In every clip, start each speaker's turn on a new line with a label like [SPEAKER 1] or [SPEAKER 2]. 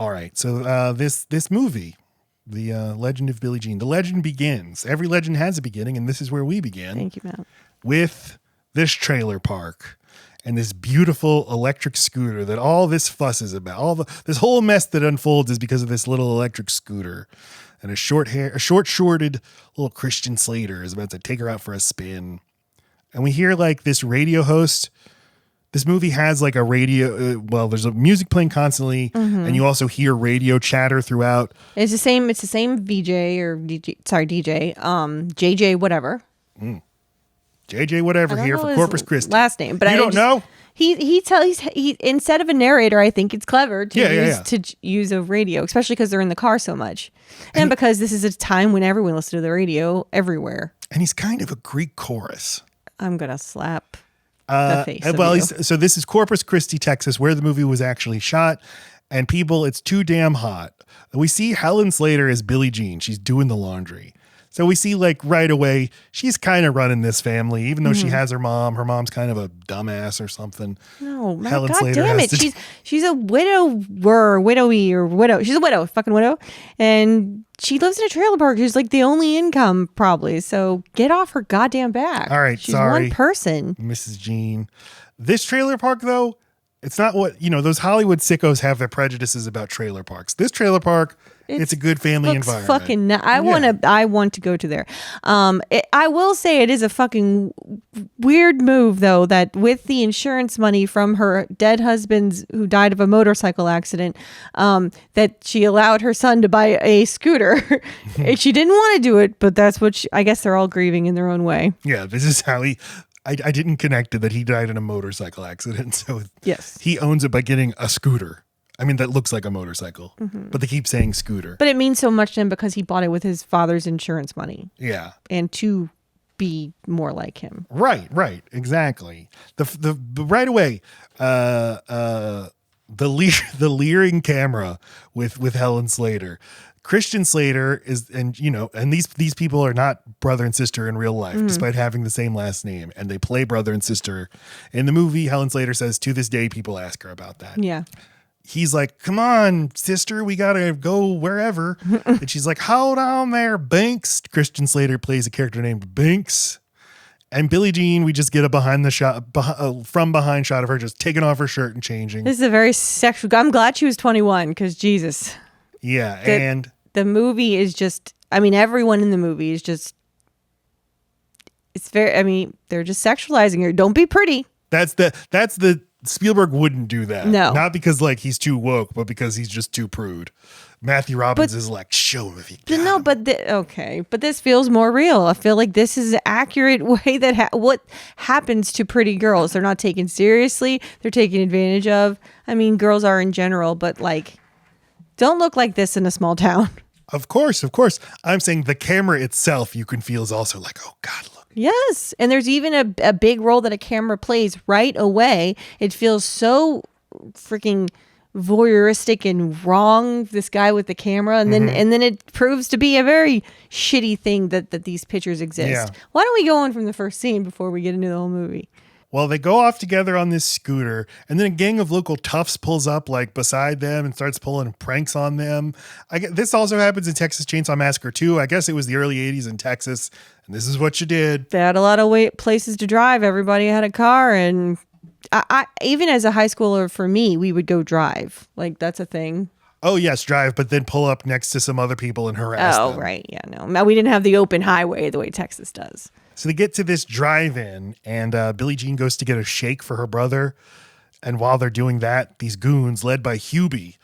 [SPEAKER 1] All right. So this movie, the Legend of Billie Jean, the legend begins. Every legend has a beginning, and this is where we begin.
[SPEAKER 2] Thank you, Matt.
[SPEAKER 1] With this trailer park and this beautiful electric scooter that all this fuss is about. This whole mess that unfolds is because of this little electric scooter. And a short-shorted little Christian Slater is about to take her out for a spin. And we hear like this radio host. This movie has like a radio. There's a music playing constantly, and you also hear radio chatter throughout.
[SPEAKER 2] It's the same VJ or DJ. Sorry, DJ. JJ whatever.
[SPEAKER 1] JJ whatever here for Corpus Christi.
[SPEAKER 2] Last name, but
[SPEAKER 1] you don't know.
[SPEAKER 2] He instead of a narrator, I think it's clever to use a radio, especially because they're in the car so much, and because this is a time when everyone listens to the radio everywhere.
[SPEAKER 1] And he's kind of a Greek chorus.
[SPEAKER 2] I'm gonna slap the face.
[SPEAKER 1] So this is Corpus Christi, Texas, where the movie was actually shot. And people, it's too damn hot. We see Helen Slater as Billie Jean. She's doing the laundry. So we see like right away, she's kind of running this family, even though she has her mom. Her mom's kind of a dumbass or something.
[SPEAKER 2] No, man, Helen Slater damn it. She's a widowy or widow. She's a widow, fucking widow. And she lives in a trailer park. She's like the only income probably. So get off her goddamn back.
[SPEAKER 1] All right,
[SPEAKER 2] she's one person.
[SPEAKER 1] Mrs. Jean. This trailer park though, it's not what, those Hollywood sickos have their prejudices about trailer parks. This trailer park, it's a good family environment.
[SPEAKER 2] I want to go to there. I will say it is a fucking weird move though, that with the insurance money from her dead husband who died of a motorcycle accident, that she allowed her son to buy a scooter. She didn't want to do it, but that's what I guess they're all grieving in their own way.
[SPEAKER 1] Yeah, this is how I didn't connect it that he died in a motorcycle accident. So
[SPEAKER 2] yes,
[SPEAKER 1] he owns it by getting a scooter. I mean, that looks like a motorcycle, but they keep saying scooter.
[SPEAKER 2] But it means so much to him because he bought it with his father's insurance money.
[SPEAKER 1] Yeah.
[SPEAKER 2] And to be more like him.
[SPEAKER 1] Right, exactly. The right away, the leering camera with Helen Slater. Christian Slater is, and these people are not brother and sister in real life, despite having the same last name, and they play brother and sister. In the movie, Helen Slater says, to this day, people ask her about that.
[SPEAKER 2] Yeah.
[SPEAKER 1] He's like, come on, sister, we got to go wherever. And she's like, hold on there, Binks. Christian Slater plays a character named Binks. And Billie Jean, we just get a from behind shot of her just taking off her shirt and changing.
[SPEAKER 2] This is a very sexual. I'm glad she was 21 because Jesus.
[SPEAKER 1] Yeah. And
[SPEAKER 2] the movie is just, everyone in the movie is just, they're just sexualizing her. Don't be pretty.
[SPEAKER 1] That's the Spielberg wouldn't do that.
[SPEAKER 2] No.
[SPEAKER 1] Not because he's too woke, but because he's just too prude. Matthew Robbins is like, show him if you can.
[SPEAKER 2] No, but this feels more real. I feel like this is an accurate way that what happens to pretty girls. They're not taken seriously. They're taken advantage of. Girls are in general, but don't look like this in a small town.
[SPEAKER 1] Of course. I'm saying the camera itself you can feel is also like, oh God, look.
[SPEAKER 2] Yes. And there's even a big role that a camera plays right away. It feels so freaking voyeuristic and wrong, this guy with the camera. And then it proves to be a very shitty thing that these pictures exist. Yeah. Why don't we go on from the first scene before we get into the whole movie?
[SPEAKER 1] Well, they go off together on this scooter, and then a gang of local toughs pulls up beside them and starts pulling pranks on them. This also happens in Texas Chainsaw Massacre 2. I guess it was the early 80s in Texas, and this is what you did.
[SPEAKER 2] They had a lot of places to drive. Everybody had a car, and I even as a high schooler, for me, we would go drive. That's a thing.
[SPEAKER 1] Oh, yes, drive, but then pull up next to some other people and harass them.
[SPEAKER 2] Oh, right. Yeah, no. We didn't have the open highway the way Texas does.
[SPEAKER 1] So they get to this drive-in, and Billie Jean goes to get a shake for her brother. And while they're doing that, these goons, led by Hubie.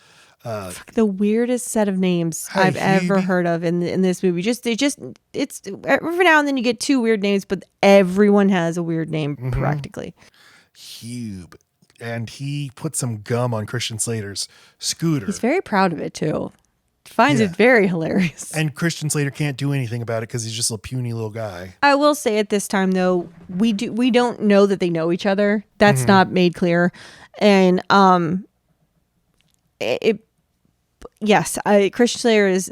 [SPEAKER 2] The weirdest set of names I've ever heard of in this movie. It's every now and then you get two weird names, but everyone has a weird name practically.
[SPEAKER 1] Hube. And he put some gum on Christian Slater's scooter.
[SPEAKER 2] He's very proud of it, too. Finds it very hilarious.
[SPEAKER 1] And Christian Slater can't do anything about it because he's just a puny little guy.
[SPEAKER 2] I will say at this time, though, we don't know that they know each other. That's not made clear. And Christian Slater is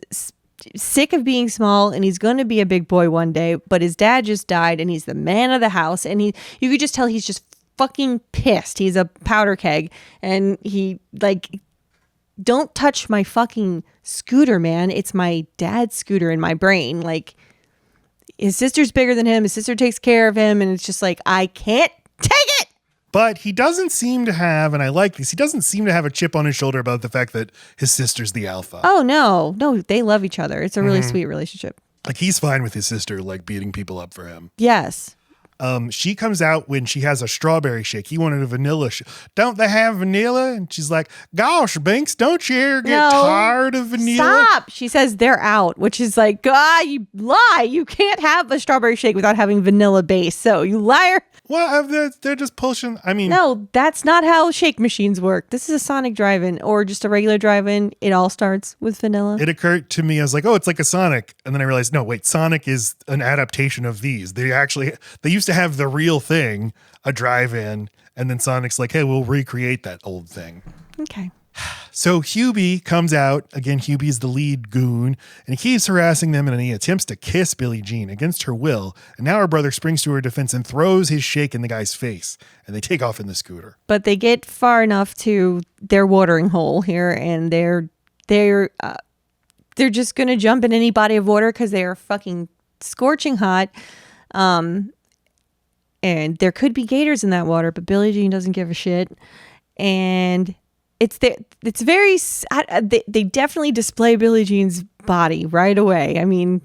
[SPEAKER 2] sick of being small, and he's going to be a big boy one day, but his dad just died, and he's the man of the house, and you could just tell he's just fucking pissed. He's a powder keg, and he don't touch my fucking scooter, man. It's my dad's scooter in my brain. Like, his sister's bigger than him. His sister takes care of him. And it's just like, I can't take it.
[SPEAKER 1] But he doesn't seem to have, and I like this, he doesn't seem to have a chip on his shoulder about the fact that his sister's the alpha.
[SPEAKER 2] Oh, no. No, they love each other. It's a really sweet relationship.
[SPEAKER 1] Like, he's fine with his sister, like, beating people up for him.
[SPEAKER 2] Yes.
[SPEAKER 1] She comes out when she has a strawberry shake. He wanted a vanilla shake. Don't they have vanilla? And she's like, gosh, Binks, don't you ever get tired of vanilla?
[SPEAKER 2] Stop. She says they're out, which is like, God, you lie. You can't have a strawberry shake without having vanilla base. So you liar.
[SPEAKER 1] Well, they're just pushing. I mean,
[SPEAKER 2] no, that's not how shake machines work. This is a Sonic drive-in or just a regular drive-in. It all starts with vanilla.
[SPEAKER 1] It occurred to me, I was like, oh, it's like a Sonic. And then I realized, no, wait, Sonic is an adaptation of these. They used to have the real thing, a drive-in, and then Sonic's like, hey, we'll recreate that old thing.
[SPEAKER 2] Okay.
[SPEAKER 1] So Hubie comes out. Again, Hubie's the lead goon, and he keeps harassing them, and he attempts to kiss Billie Jean against her will. And now her brother springs to her defense and throws his shake in the guy's face, and they take off in the scooter.
[SPEAKER 2] But they get far enough to their watering hole here, and they're just going to jump in any body of water because they are fucking scorching hot. And there could be gators in that water, but Billie Jean doesn't give a shit. And it's very, they definitely display Billie Jean's body right away. I mean,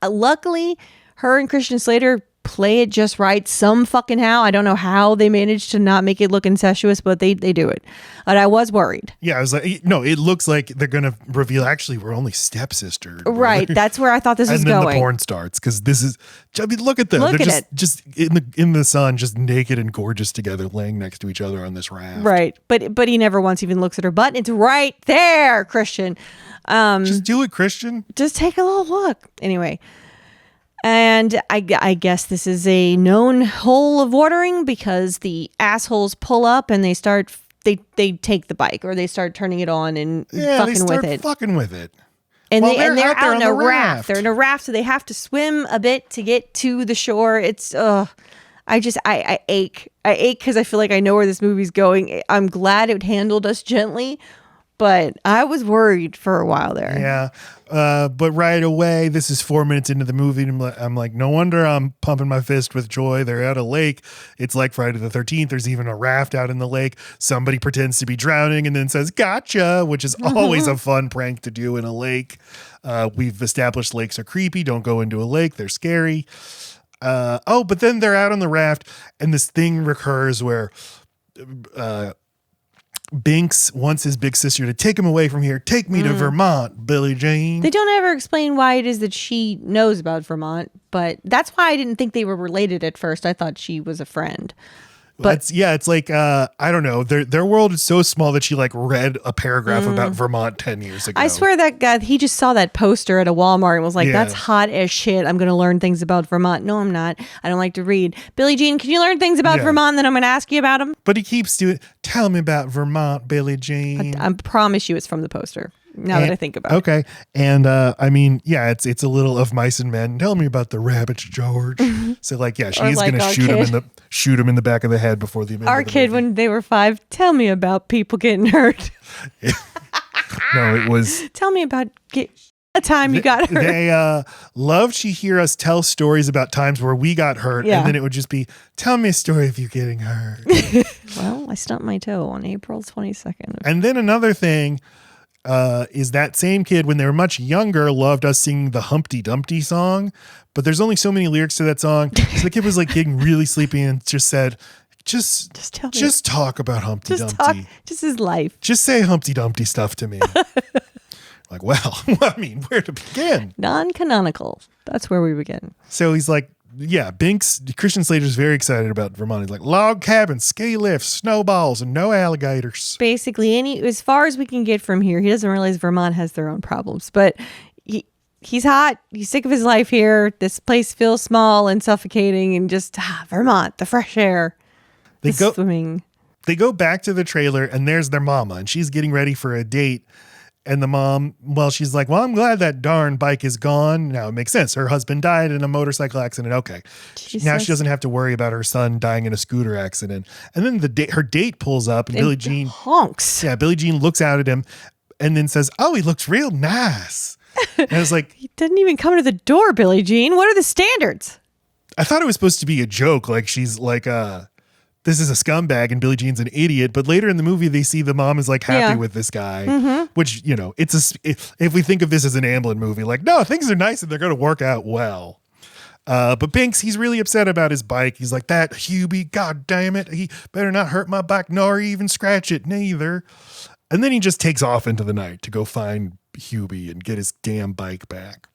[SPEAKER 2] luckily her and Christian Slater play it just right some fucking how. I don't know how they managed to not make it look incestuous, but they do it. And I was worried.
[SPEAKER 1] Yeah, I was like, no, it looks like they're going to reveal, actually, we're only stepsister.
[SPEAKER 2] Right. That's where I thought this was going.
[SPEAKER 1] And then the porn starts, because this is, I mean, look at them. They're just in the sun, just naked and gorgeous together, laying next to each other on this raft.
[SPEAKER 2] Right. But he never once even looks at her butt. It's right there, Christian.
[SPEAKER 1] Just do it, Christian.
[SPEAKER 2] Just take a little look. Anyway. And I guess this is a known hole of watering because the assholes pull up and they take the bike or they start turning it on and
[SPEAKER 1] fucking with it.
[SPEAKER 2] And they're out on a raft. They're in a raft, so they have to swim a bit to get to the shore. It's I ache. I ache because I feel like I know where this movie's going. I'm glad it handled us gently, but I was worried for a while there.
[SPEAKER 1] Yeah. But right away, this is 4 minutes into the movie, and I'm like, no wonder I'm pumping my fist with joy. They're at a lake. It's like Friday the 13th. There's even a raft out in the lake. Somebody pretends to be drowning and then says, gotcha, which is always a fun prank to do in a lake. We've established lakes are creepy. Don't go into a lake. They're scary. But then they're out on the raft, and this thing recurs where Binks wants his big sister to take him away from here. Take me to Vermont, Billie Jean.
[SPEAKER 2] They don't ever explain why it is that she knows about Vermont, but that's why I didn't think they were related at first. I thought she was a friend. But
[SPEAKER 1] it's like, I don't know. Their world is so small that she like read a paragraph about Vermont 10 years ago.
[SPEAKER 2] I swear that guy, he just saw that poster at a Walmart and was like, that's hot as shit. I'm going to learn things about Vermont. No, I'm not. I don't like to read. Billie Jean, can you learn things about Vermont? Then I'm going to ask you about them.
[SPEAKER 1] But he keeps doing, tell me about Vermont, Billie Jean.
[SPEAKER 2] I promise you it's from the poster. Now that I think about it.
[SPEAKER 1] Okay. And I mean, it's a little of Mice and Men. Tell me about the rabbits, George. So like, she's going to shoot him in the back of the head before the
[SPEAKER 2] Our kid movie. When they were 5, tell me about people getting hurt.
[SPEAKER 1] No, it was.
[SPEAKER 2] Tell me about a time you got hurt.
[SPEAKER 1] They loved to hear us tell stories about times where we got hurt. Yeah. And then it would just be, tell me a story of you getting hurt.
[SPEAKER 2] Well, I stumped my toe on April 22nd.
[SPEAKER 1] And then another thing. Is that same kid when they were much younger loved us singing the Humpty Dumpty song, but there's only so many lyrics to that song. So the kid was like getting really sleepy and just said, just talk about Humpty Dumpty.
[SPEAKER 2] Just his life.
[SPEAKER 1] Just say Humpty Dumpty stuff to me. Like, well, I mean, where to begin?
[SPEAKER 2] Non-canonical. That's where we begin.
[SPEAKER 1] So he's like, Binks, Christian Slater's very excited about Vermont. He's like, log cabins, ski lifts, snowballs, and no alligators.
[SPEAKER 2] Basically, as far as we can get from here, he doesn't realize Vermont has their own problems. But he's hot. He's sick of his life here. This place feels small and suffocating, and just Vermont, the fresh air, swimming.
[SPEAKER 1] They go back to the trailer, and there's their mama, and she's getting ready for a date. And the mom, well, she's like, well, I'm glad that darn bike is gone. Now it makes sense. Her husband died in a motorcycle accident. Okay. Now she doesn't have to worry about her son dying in a scooter accident. And then her date pulls up and Billie Jean
[SPEAKER 2] honks.
[SPEAKER 1] Yeah, Billie Jean looks out at him and then says, oh, he looks real nice. And I was like,
[SPEAKER 2] he didn't even come to the door, Billie Jean. What are the standards?
[SPEAKER 1] I thought it was supposed to be a joke. Like she's like, this is a scumbag and Billie Jean's an idiot. But later in the movie, they see the mom is like happy with this guy, which, you know, if we think of this as an Amblin movie, like, no, things are nice and they're going to work out well. But Binks, he's really upset about his bike. He's like, that Hubie, God damn it. He better not hurt my bike nor even scratch it neither. And then he just takes off into the night to go find Hubie and get his damn bike back.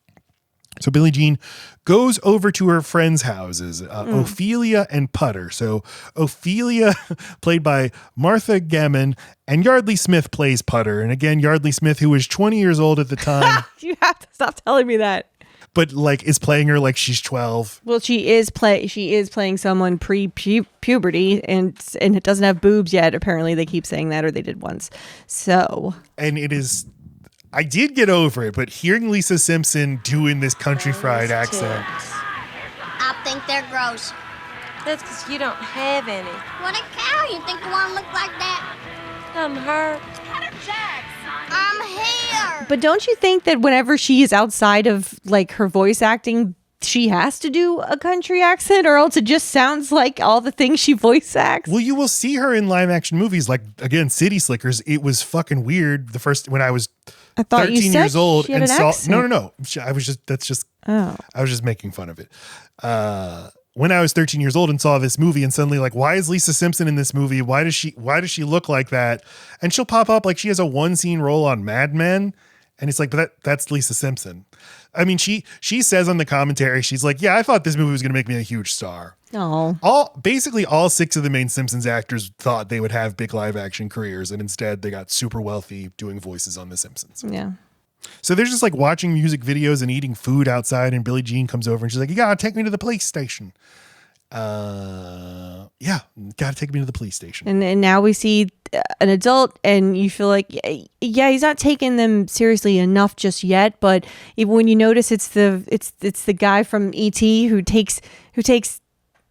[SPEAKER 1] So Billie Jean goes over to her friends' houses, Ophelia and Putter. So Ophelia, played by Martha Gemmon, and Yeardley Smith plays Putter. And again, Yeardley Smith, who was 20 years old at the time.
[SPEAKER 2] You have to stop telling me that.
[SPEAKER 1] But like is playing her like she's 12.
[SPEAKER 2] Well, she is playing someone pre-puberty and it doesn't have boobs yet. Apparently they keep saying that, or they did once. So.
[SPEAKER 1] And it is... I did get over it, but hearing Lisa Simpson doing this country fried accent.
[SPEAKER 3] I think they're gross.
[SPEAKER 4] That's because you don't have any.
[SPEAKER 3] What a cow, you think you want to look like that?
[SPEAKER 4] I'm hurt.
[SPEAKER 3] I'm here.
[SPEAKER 2] But don't you think that whenever she is outside of like her voice acting, she has to do a country accent, or else it just sounds like all the things she voice acts?
[SPEAKER 1] Well, you will see her in live action movies like, again, City Slickers. It was fucking weird when I was 13 years old and saw no. I was just making fun of it. When I was 13 years old and saw this movie and suddenly like, why is Lisa Simpson in this movie? Why does she look like that? And she'll pop up like she has a one scene role on Mad Men. And it's like, but that's Lisa Simpson. I mean, she says on the commentary, she's like, yeah, I thought this movie was going to make me a huge star.
[SPEAKER 2] Oh,
[SPEAKER 1] Basically all 6 of the main Simpsons actors thought they would have big live action careers. And instead they got super wealthy doing voices on The Simpsons.
[SPEAKER 2] yeah.
[SPEAKER 1] So they're just like watching music videos and eating food outside. And Billie Jean comes over and she's like, you got to take me to the police station. Yeah, got to take me to the police station.
[SPEAKER 2] And now we see an adult, and you feel like, yeah, he's not taking them seriously enough just yet. But when you notice it's the guy from E.T. who takes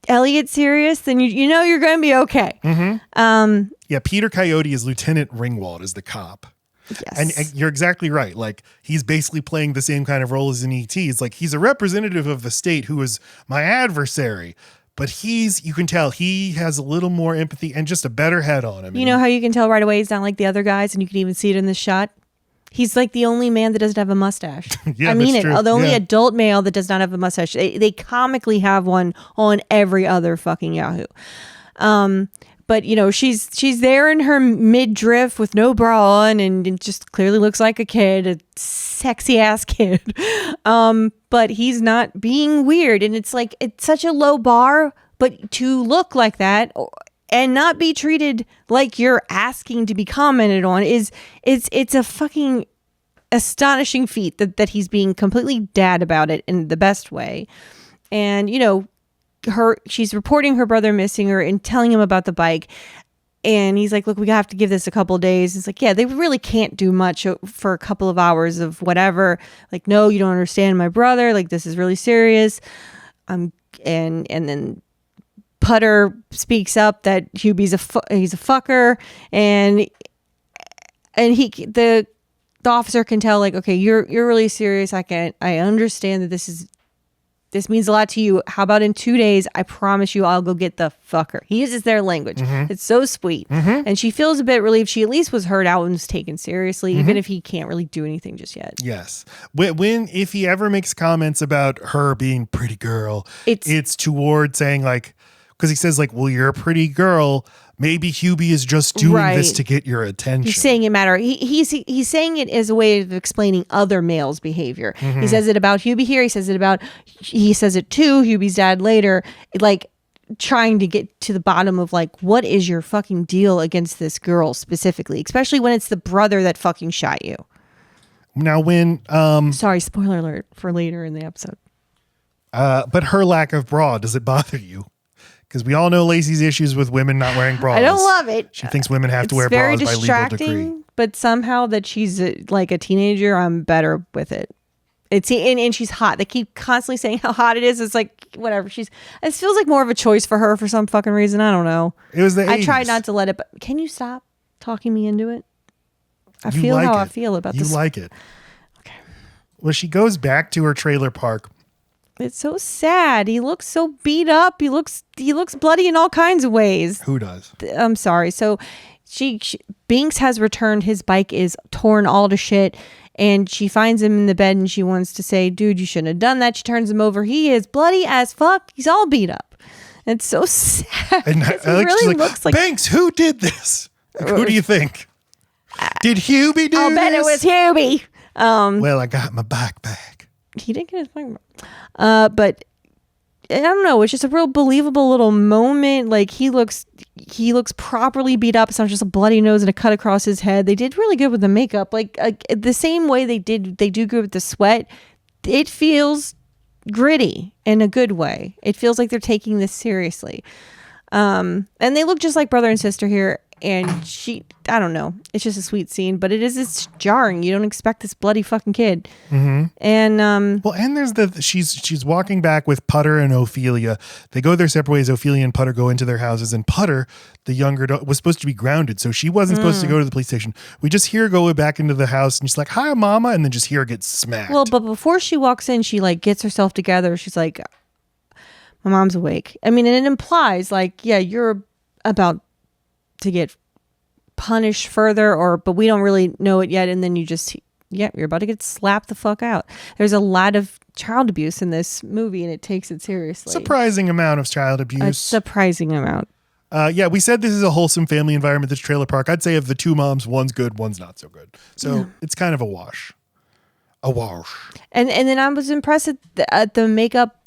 [SPEAKER 2] Elliot serious, then you know you're going to be okay.
[SPEAKER 1] Mm-hmm. Yeah, Peter Coyote is Lieutenant Ringwald, is the cop.
[SPEAKER 2] Yes.
[SPEAKER 1] And you're exactly right. Like, he's basically playing the same kind of role as in E.T. It's like he's a representative of the state who is my adversary. But you can tell he has a little more empathy and just a better head on him.
[SPEAKER 2] You know how you can tell right away he's not like the other guys, and you can even see it in this shot? He's like the only man that doesn't have a mustache.
[SPEAKER 1] Yeah,
[SPEAKER 2] I mean
[SPEAKER 1] that's
[SPEAKER 2] it.
[SPEAKER 1] true.
[SPEAKER 2] The only
[SPEAKER 1] Yeah.
[SPEAKER 2] adult male that does not have a mustache. They comically have one on every other fucking Yahoo. But you know, she's there in her midriff with no bra on, and it just clearly looks like a kid, a sexy ass kid. But he's not being weird, and it's like it's such a low bar. But to look like that and not be treated like you're asking to be commented on it's a fucking astonishing feat that he's being completely dad about it in the best way. And you know, she's reporting her brother missing her and telling him about the bike. And he's like, look, we have to give this a couple of days. It's like, yeah, they really can't do much for a couple of hours of whatever. Like, no, you don't understand my brother. Like, this is really serious. And then Putter speaks up that Hubie's he's a fucker, and the officer can tell, like, okay, you're really serious. I understand that this means a lot to you. How about in 2 days, I promise you I'll go get the fucker. He uses their language. Mm-hmm. It's so sweet. Mm-hmm. And she feels a bit relieved. She at least was heard out and was taken seriously, mm-hmm. even if he can't really do anything just yet.
[SPEAKER 1] Yes. If he ever makes comments about her being pretty girl, it's toward saying like, because he says like, well, you're a pretty girl. Maybe Hubie is just doing this to get your attention.
[SPEAKER 2] He's saying it matter. He's saying it as a way of explaining other males' behavior. Mm-hmm. He says it about Hubie here. He says it to Hubie's dad later, like trying to get to the bottom of like, what is your fucking deal against this girl specifically, especially when it's the brother that fucking shot you.
[SPEAKER 1] Now when
[SPEAKER 2] sorry, spoiler alert for later in the episode.
[SPEAKER 1] But her lack of bra, does it bother you? Because we all know Lacey's issues with women not wearing bras.
[SPEAKER 2] I don't love it.
[SPEAKER 1] She thinks women have to wear bras by legal decree.
[SPEAKER 2] but somehow that she's like a teenager, I'm better with it. And she's hot. They keep constantly saying how hot it is. It's like, whatever. It feels like more of a choice for her for some fucking reason. I don't know.
[SPEAKER 1] It was the 80s.
[SPEAKER 2] I tried not to let it, but can you stop talking me into it? I feel how I feel about this.
[SPEAKER 1] You like it. Okay. Well, she goes back to her trailer park.
[SPEAKER 2] It's so sad. He looks so beat up. He looks bloody in all kinds of ways.
[SPEAKER 1] Who does?
[SPEAKER 2] I'm sorry. So Binks has returned. His bike is torn all to shit. And she finds him in the bed and she wants to say, dude, you shouldn't have done that. She turns him over. He is bloody as fuck. He's all beat up. It's so sad.
[SPEAKER 1] And
[SPEAKER 2] he really looks like
[SPEAKER 1] Banks, who did this? Like, who do you think? Did Hubie do this?
[SPEAKER 2] I'll bet it was Hubie.
[SPEAKER 1] Well, I got my bike back.
[SPEAKER 2] He didn't get his bike back. But I don't know. It's just a real believable little moment. Like he looks properly beat up. It's not just a bloody nose and a cut across his head. They did really good with the makeup. Like the same way they do good with the sweat. It feels gritty in a good way. It feels like they're taking this seriously. And they look just like brother and sister here. And I don't know. It's just a sweet scene, but it's jarring. You don't expect this bloody fucking kid.
[SPEAKER 1] Mm-hmm.
[SPEAKER 2] And
[SPEAKER 1] and there's she's walking back with Putter and Ophelia. They go their separate ways. Ophelia and Putter go into their houses, and Putter, the younger daughter, was supposed to be grounded, so she wasn't supposed to go to the police station. We just hear her go back into the house, and she's like, "Hi, Mama," and then just hear her get smacked.
[SPEAKER 2] Well, but before she walks in, she like gets herself together. She's like, "My mom's awake." I mean, and it implies like, yeah, you're about to get punished further, but we don't really know it yet. And then you're about to get slapped the fuck out. There's a lot of child abuse in this movie, and it takes it seriously.
[SPEAKER 1] Surprising amount of child abuse.
[SPEAKER 2] A surprising amount.
[SPEAKER 1] We said this is a wholesome family environment, this trailer park. I'd say of the two moms, one's good, one's not so good. So It's kind of a wash. A wash.
[SPEAKER 2] And then I was impressed at the makeup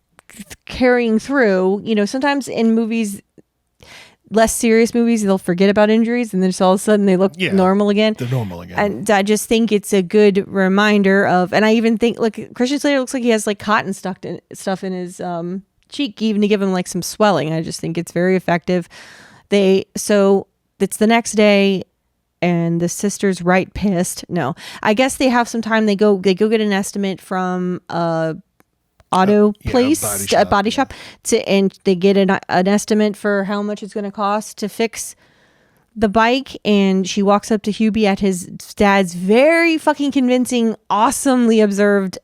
[SPEAKER 2] carrying through. You know, sometimes in movies, less serious movies, they'll forget about injuries and then just all of a sudden they look normal again.
[SPEAKER 1] They're normal again.
[SPEAKER 2] And I just think it's a good reminder of, and I even think, look, Christian Slater looks like he has like cotton stuff in his cheek, even to give him like some swelling. I just think it's very effective. So it's the next day and the sister's right pissed. No, I guess they have some time. They go get an estimate from body shop and they get an estimate for how much it's going to cost to fix the bike. And she walks up to Hubie at his dad's very fucking convincing, awesomely observed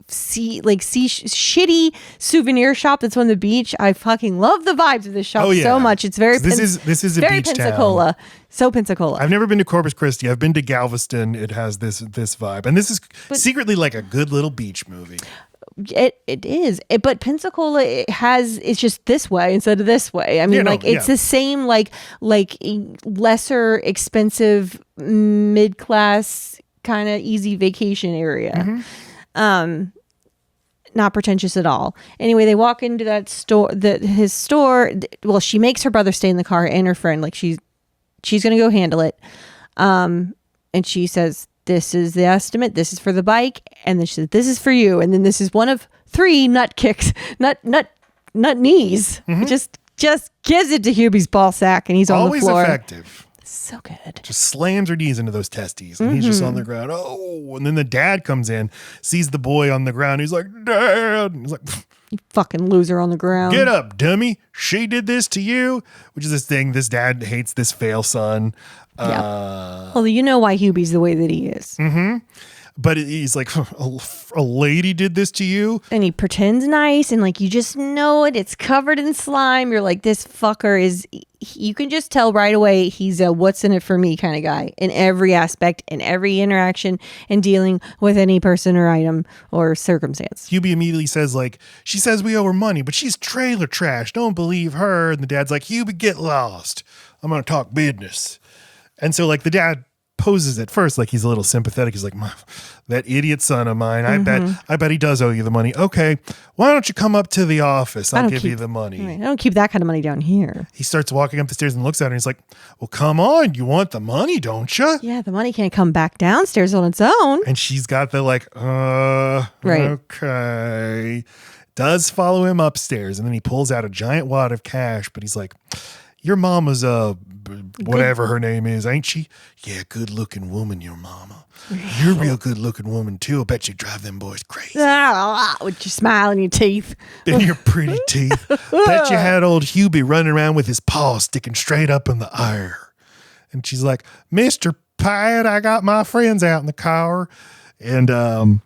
[SPEAKER 2] shitty souvenir shop that's on the beach. I fucking love the vibes of this shop so much. It's very
[SPEAKER 1] this is a
[SPEAKER 2] very
[SPEAKER 1] beach
[SPEAKER 2] Pensacola.
[SPEAKER 1] Town.
[SPEAKER 2] So Pensacola.
[SPEAKER 1] I've never been to Corpus Christi. I've been to Galveston. It has this vibe, and this is secretly like a good little beach movie.
[SPEAKER 2] It is, but Pensacola it's just this way instead of this way. I mean, it's the same like lesser expensive mid-class kind of easy vacation area. Mm-hmm. Not pretentious at all. Anyway, they walk into that store, his store. Well, she makes her brother stay in the car and her friend. Like she's gonna go handle it. And she says, "This is the estimate. This is for the bike." And then she said, "This is for you." And then this is one of 3 nut kicks, nut knees. Mm-hmm. Just gives it to Hubie's ball sack, and he's
[SPEAKER 1] always
[SPEAKER 2] on the floor.
[SPEAKER 1] Effective.
[SPEAKER 2] So good.
[SPEAKER 1] Just slams her knees into those testes, and he's just on the ground. Oh, and then the dad comes in, sees the boy on the ground. He's like, "Dad," and he's like,
[SPEAKER 2] "You fucking loser on the ground.
[SPEAKER 1] Get up, dummy. She did this to you," which is this thing. This dad hates this fail son.
[SPEAKER 2] Yeah. Well, you know why Hubie's the way that he is.
[SPEAKER 1] Mm-hmm. But he's like, a lady did this to you?
[SPEAKER 2] And he pretends nice, and like you just know it. It's covered in slime. You're like, this fucker is, you can just tell right away he's a what's in it for me kind of guy in every aspect, in every interaction, and dealing with any person or item or circumstance.
[SPEAKER 1] Hubie immediately says, like, she says we owe her money, but she's trailer trash. Don't believe her. And the dad's like, "Hubie, get lost. I'm going to talk business." And so, like, the dad poses at first like he's a little sympathetic. He's like, "That idiot son of mine. I bet he does owe you the money. Okay, why don't you come up to the office? I'll give you the money."
[SPEAKER 2] Right, I don't keep that kind of money down here.
[SPEAKER 1] He starts walking up the stairs and looks at her and he's like, "Well, come on. You want the money, don't you?"
[SPEAKER 2] Yeah, the money can't come back downstairs on its own.
[SPEAKER 1] And she's got the like,
[SPEAKER 2] right.
[SPEAKER 1] Okay. Does follow him upstairs, and then he pulls out a giant wad of cash, but he's like, your mama's whatever her name is, ain't she? Yeah, good looking woman, your mama. You're a real good looking woman too. I bet you drive them boys crazy.
[SPEAKER 2] With your smile and your teeth.
[SPEAKER 1] And your pretty teeth. Bet you had old Hubie running around with his paw sticking straight up in the air. And she's like, Mr. Pat, I got my friends out in the car. And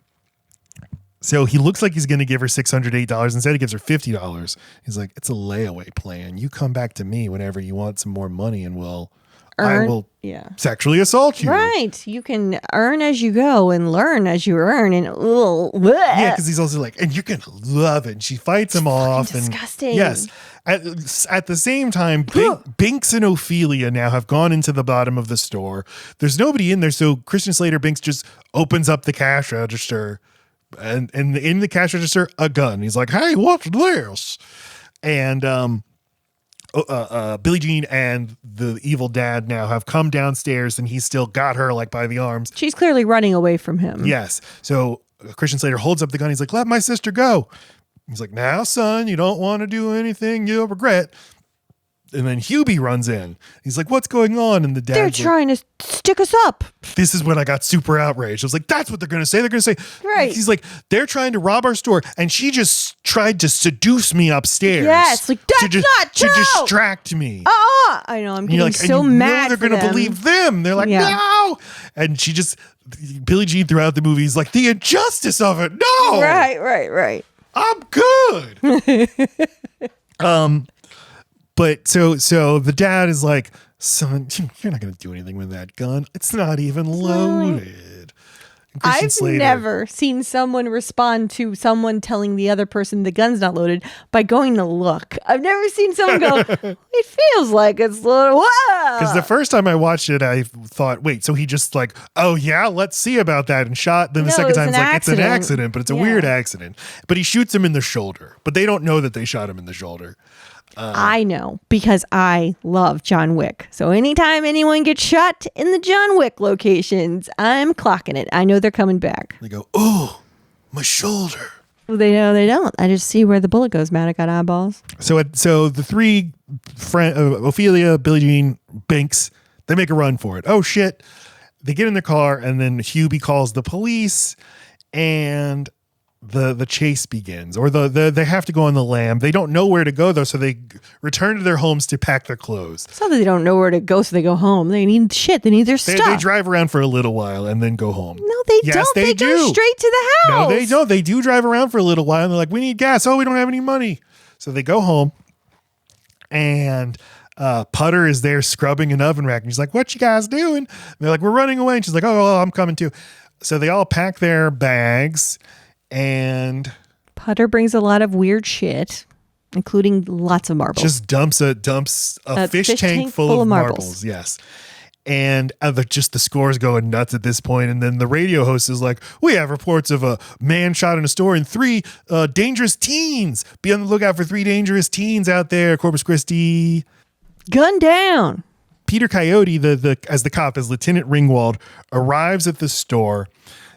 [SPEAKER 1] so he looks like he's going to give her $608. Instead, he gives her $50. He's like, it's a layaway plan. You come back to me whenever you want some more money and I will sexually assault you.
[SPEAKER 2] Right. You can earn as you go and learn as you earn. And
[SPEAKER 1] yeah, because he's also like, and you're going to love it. And she fights him off.
[SPEAKER 2] Disgusting.
[SPEAKER 1] And yes. At the same time, Binks and Ophelia now have gone into the bottom of the store. There's nobody in there. So Christian Slater Binks just opens up the cash register. And in the cash register, a gun. He's like, hey, what's this? And Billie Jean and the evil dad now have come downstairs, and he's still got her like by the arms.
[SPEAKER 2] She's clearly running away from him.
[SPEAKER 1] Yes. So Christian Slater holds up the gun. He's like, let my sister go. He's like, now, son, you don't want to do anything you'll regret. And then Hubie runs in. He's like, what's going on? And the dad's
[SPEAKER 2] They're trying to stick us up.
[SPEAKER 1] This is when I got super outraged. I was like, that's what they're going to say. They're going to say,
[SPEAKER 2] right.
[SPEAKER 1] He's like, they're trying to rob our store. And she just tried to seduce me upstairs.
[SPEAKER 2] Yes. Like, that's not true.
[SPEAKER 1] To distract me.
[SPEAKER 2] I know. I'm getting
[SPEAKER 1] like,
[SPEAKER 2] so
[SPEAKER 1] and
[SPEAKER 2] mad.
[SPEAKER 1] They're going to believe them. They're like, no. And she just, Billie Jean throughout the movie is like, the injustice of it. No.
[SPEAKER 2] Right.
[SPEAKER 1] I'm good. But so the dad is like, son, you're not going to do anything with that gun. It's not even loaded.
[SPEAKER 2] I've never seen someone respond to someone telling the other person the gun's not loaded by going to look. I've never seen someone go, it feels like it's loaded.
[SPEAKER 1] Because the first time I watched it, I thought, wait, so he just like, oh yeah, let's see about that, and shot. Then the second time it's like, it's an accident, but it's a weird accident. But he shoots him in the shoulder. But they don't know that they shot him in the shoulder.
[SPEAKER 2] I know, because I love John Wick. So anytime anyone gets shot in the John Wick locations, I'm clocking it. I know they're coming back.
[SPEAKER 1] They go, oh, my shoulder.
[SPEAKER 2] Well, they know they don't. I just see where the bullet goes, Matt. I got eyeballs.
[SPEAKER 1] So the three Ophelia, Billie Jean, Binks, they make a run for it. Oh shit. They get in their car, and then Hubie calls the police, and the chase begins, or they have to go on the lam. They don't know where to go though, so they return to their homes to pack their clothes.
[SPEAKER 2] It's not that they don't know where to go, so they go home. They need shit. They need their stuff.
[SPEAKER 1] They drive around for a little while and then go home.
[SPEAKER 2] No, they don't. They go straight to the house.
[SPEAKER 1] No, they don't. They do drive around for a little while, and they're like, we need gas. Oh, we don't have any money. So they go home, and Putter is there scrubbing an oven rack, and he's like, what you guys doing? And they're like, we're running away. And she's like, oh, well, I'm coming too. So they all pack their bags. And
[SPEAKER 2] Putter brings a lot of weird shit, including lots of marbles.
[SPEAKER 1] Just dumps a fish tank full of marbles. Yes. And the score's going nuts at this point. And then the radio host is like, we have reports of a man shot in a store and 3 dangerous teens. Be on the lookout for 3 dangerous teens out there, Corpus Christi.
[SPEAKER 2] Gun down.
[SPEAKER 1] Peter Coyote, as the cop, as Lieutenant Ringwald, arrives at the store.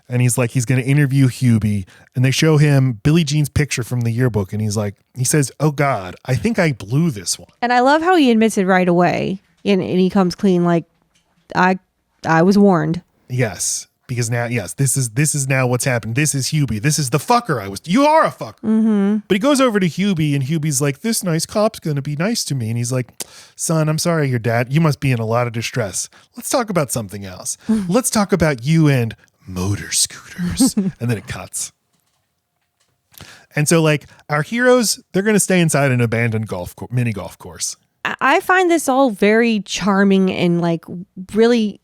[SPEAKER 1] And he's like, he's going to interview Hubie, and they show him Billie Jean's picture from the yearbook. And he says, oh God, I think I blew this one.
[SPEAKER 2] And I love how he admits it right away. And he comes clean. Like, I was warned.
[SPEAKER 1] Yes. Because now, this is now what's happened. This is Hubie. This is the fucker you are a fucker.
[SPEAKER 2] Mm-hmm.
[SPEAKER 1] But he goes over to Hubie, and Hubie's like, this nice cop's going to be nice to me. And he's like, son, I'm sorry, your dad, you must be in a lot of distress. Let's talk about something else. Let's talk about you and motor scooters. And then it cuts. And so like our heroes, they're going to stay inside an abandoned mini golf course.
[SPEAKER 2] I find this all very charming and like really,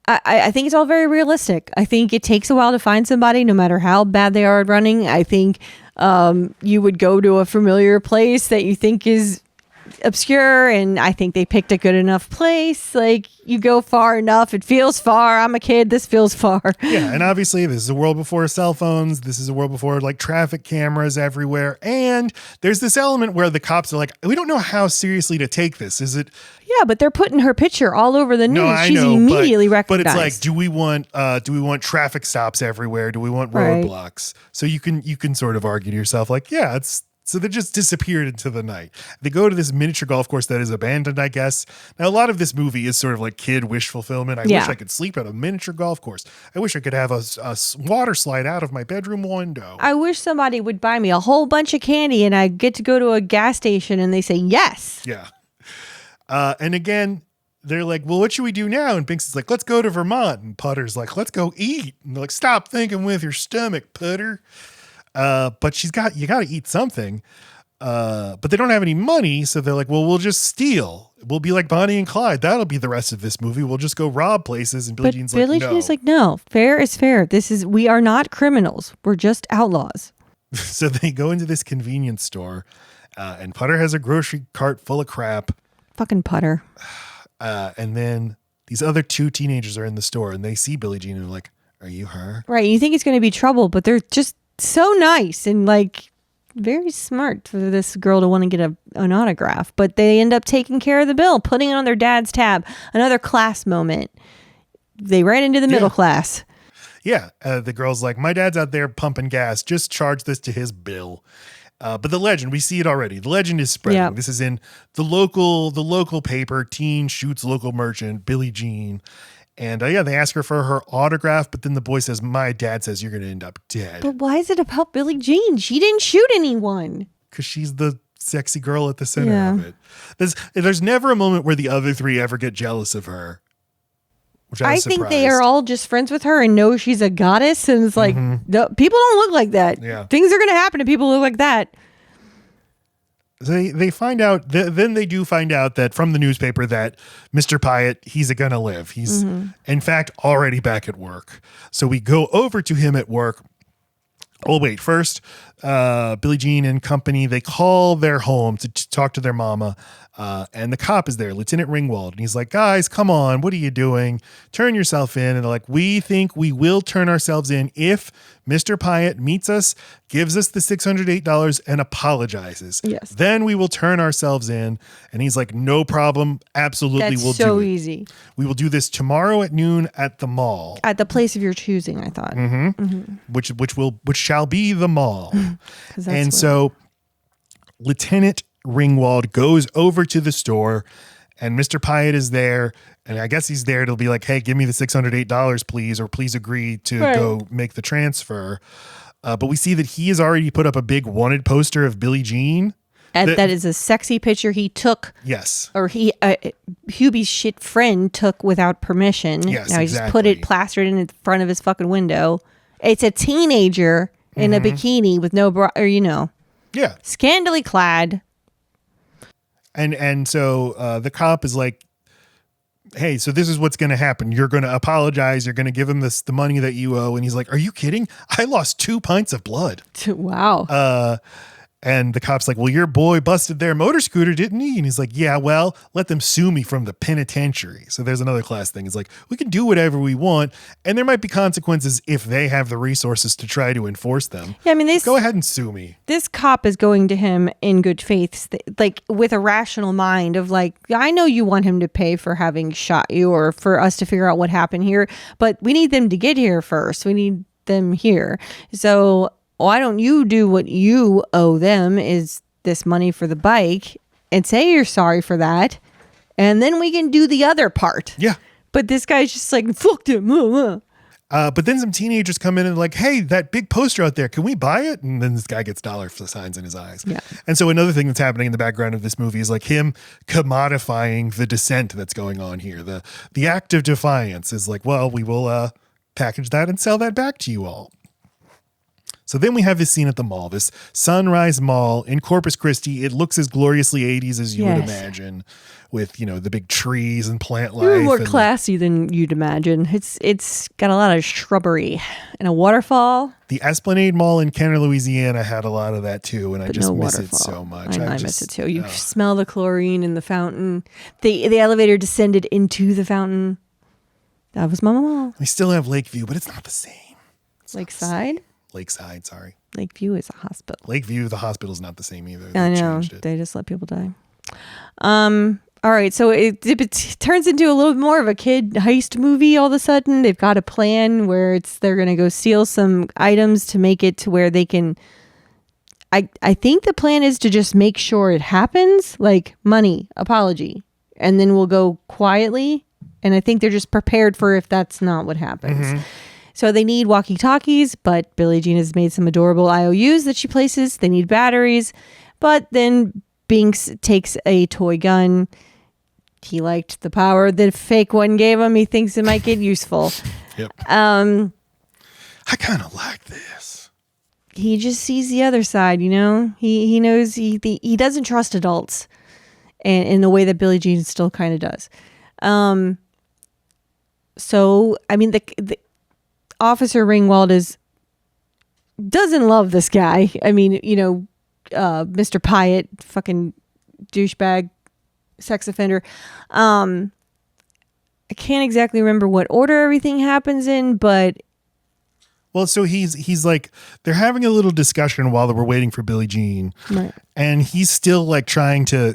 [SPEAKER 2] I think it's all very realistic. I think it takes a while to find somebody, no matter how bad they are at running. I think you would go to a familiar place that you think is obscure, and I think they picked a good enough place. Like, you go far enough, it feels far. I'm a kid, this feels far.
[SPEAKER 1] Yeah, and obviously this is a world before cell phones. This is a world before like traffic cameras everywhere. And there's this element where the cops are like, we don't know how seriously to take this. Is it?
[SPEAKER 2] Yeah, but they're putting her picture all over the news.
[SPEAKER 1] No, I
[SPEAKER 2] She's
[SPEAKER 1] know,
[SPEAKER 2] immediately recognized.
[SPEAKER 1] But it's like, do we want traffic stops everywhere? Do we want roadblocks? So you can sort of argue to yourself like, yeah, So they just disappeared into the night. They go to this miniature golf course that is abandoned, I guess. Now, a lot of this movie is sort of like kid wish fulfillment. I wish I could sleep at a miniature golf course. I wish I could have a water slide out of my bedroom window.
[SPEAKER 2] I wish somebody would buy me a whole bunch of candy and I get to go to a gas station and they say yes.
[SPEAKER 1] Yeah. And again, they're like, well, what should we do now? And Binks is like, let's go to Vermont. And Putter's like, let's go eat. And they're like, stop thinking with your stomach, Putter. But you got to eat something. But they don't have any money. So they're like, well, we'll just steal. We'll be like Bonnie and Clyde. That'll be the rest of this movie. We'll just go rob places. And Billie Jean's like, no.
[SPEAKER 2] Billie Jean is like, no, fair is fair. We are not criminals. We're just outlaws.
[SPEAKER 1] So they go into this convenience store and Putter has a grocery cart full of crap.
[SPEAKER 2] Fucking Putter.
[SPEAKER 1] And then these other two teenagers are in the store and they see Billie Jean and they're like, are you her?
[SPEAKER 2] Right. You think it's going to be trouble, but they're just so nice and like very smart for this girl to want to get an autograph. But they end up taking care of the bill, putting it on their dad's tab. Another class moment. They ran into the middle class.
[SPEAKER 1] Yeah. The girl's like, my dad's out there pumping gas. Just charge this to his bill. But the legend, we see it already. The legend is spreading.
[SPEAKER 2] Yep.
[SPEAKER 1] This is in the local paper. Teen shoots local merchant, Billie Jean. And they ask her for her autograph, but then the boy says, my dad says you're going to end up dead.
[SPEAKER 2] But why is it about Billie Jean? She didn't shoot anyone.
[SPEAKER 1] Because she's the sexy girl at the center of it. There's never a moment where the other three ever get jealous of her. Which I
[SPEAKER 2] think they are all just friends with her and know she's a goddess. And it's like, no, people don't look like that.
[SPEAKER 1] Yeah.
[SPEAKER 2] Things are going to happen to people who look like that.
[SPEAKER 1] They find out, then they do find out that from the newspaper that Mr. Pyatt, he's gonna live. He's in fact already back at work. So we go over to him at work. Oh, wait, first, Billie Jean and company, they call their home to talk to their mama. And the cop is there, Lieutenant Ringwald. And he's like, guys, come on. What are you doing? Turn yourself in. And they're like, we think we will turn ourselves in if Mr. Pyatt meets us, gives us the $608 and apologizes.
[SPEAKER 2] Yes.
[SPEAKER 1] Then we will turn ourselves in. And he's like, no problem. Absolutely. We'll do it.
[SPEAKER 2] So easy.
[SPEAKER 1] We will do this tomorrow at noon at the mall.
[SPEAKER 2] At the place of your choosing, I thought.
[SPEAKER 1] Which shall be the mall. And so Lieutenant Ringwald goes over to the store and Mr. Pyatt is there. And I guess he's there to be like, hey, give me the $608, please, or please agree to go make the transfer. But we see that he has already put up a big wanted poster of Billie Jean.
[SPEAKER 2] That is a sexy picture he took.
[SPEAKER 1] Yes.
[SPEAKER 2] Or Hubie's shit friend took without permission.
[SPEAKER 1] Yes,
[SPEAKER 2] now he just put it plastered in front of his fucking window. It's a teenager in a bikini with no bra, or
[SPEAKER 1] Yeah.
[SPEAKER 2] Scantily clad.
[SPEAKER 1] And so the cop is like, hey, so this is what's going to happen. You're going to apologize. You're going to give him the money that you owe. And he's like, are you kidding? I lost 2 pints of blood.
[SPEAKER 2] Wow.
[SPEAKER 1] And the cop's like, well, your boy busted their motor scooter, didn't he? And he's like, yeah, well, let them sue me from the penitentiary. So there's another class thing. It's like, we can do whatever we want. And there might be consequences if they have the resources to try to enforce them.
[SPEAKER 2] Yeah, I mean,
[SPEAKER 1] go ahead and sue me.
[SPEAKER 2] This cop is going to him in good faith, like with a rational mind of like, I know you want him to pay for having shot you or for us to figure out what happened here, but we need them to get here first. We need them here. So why don't you do what you owe them is this money for the bike and say you're sorry for that. And then we can do the other part.
[SPEAKER 1] Yeah.
[SPEAKER 2] But this guy's just like, fuck him.
[SPEAKER 1] But then some teenagers come in and like, hey, that big poster out there, can we buy it? And then this guy gets dollar signs in his eyes. Yeah. And so another thing that's happening in the background of this movie is like him commodifying the dissent that's going on here. The act of defiance is like, well, we will package that and sell that back to you all. So then we have this scene at the mall, this Sunrise Mall in Corpus Christi. It looks as gloriously 80s as you would imagine with, the big trees and plant life.
[SPEAKER 2] You're more classy than you'd imagine. It's got a lot of shrubbery and a waterfall.
[SPEAKER 1] The Esplanade Mall in Kenner, Louisiana had a lot of that too. And I just miss it so much.
[SPEAKER 2] I miss it too. You smell the chlorine in the fountain. The elevator descended into the fountain. That was my mall.
[SPEAKER 1] We still have Lakeview, but it's not the same.
[SPEAKER 2] Lakeside?
[SPEAKER 1] Lakeside, sorry.
[SPEAKER 2] Lakeview is a hospital.
[SPEAKER 1] Lakeview, the hospital is not the same either.
[SPEAKER 2] I know. They just let people die. All right. So it turns into a little more of a kid heist movie all of a sudden. They've got a plan where they're going to go steal some items to make it to where they can, I think the plan is to just make sure it happens, like money, apology, and then we'll go quietly. And I think they're just prepared for if that's not what happens. So they need walkie-talkies, but Billie Jean has made some adorable IOUs that she places. They need batteries, but then Binks takes a toy gun. He liked the power the fake one gave him. He thinks it might get useful.
[SPEAKER 1] Yep.
[SPEAKER 2] Um,
[SPEAKER 1] I kind of like this.
[SPEAKER 2] He just sees the other side, you know. He knows he doesn't trust adults, and in the way that Billie Jean still kind of does. So I mean, the Officer Ringwald doesn't love this guy. I mean, you know, Mr. Pyatt, fucking douchebag, sex offender. I can't exactly remember what order everything happens in, but
[SPEAKER 1] well, so he's like, they're having a little discussion while we're waiting for Billie Jean,
[SPEAKER 2] right.
[SPEAKER 1] And he's still like trying to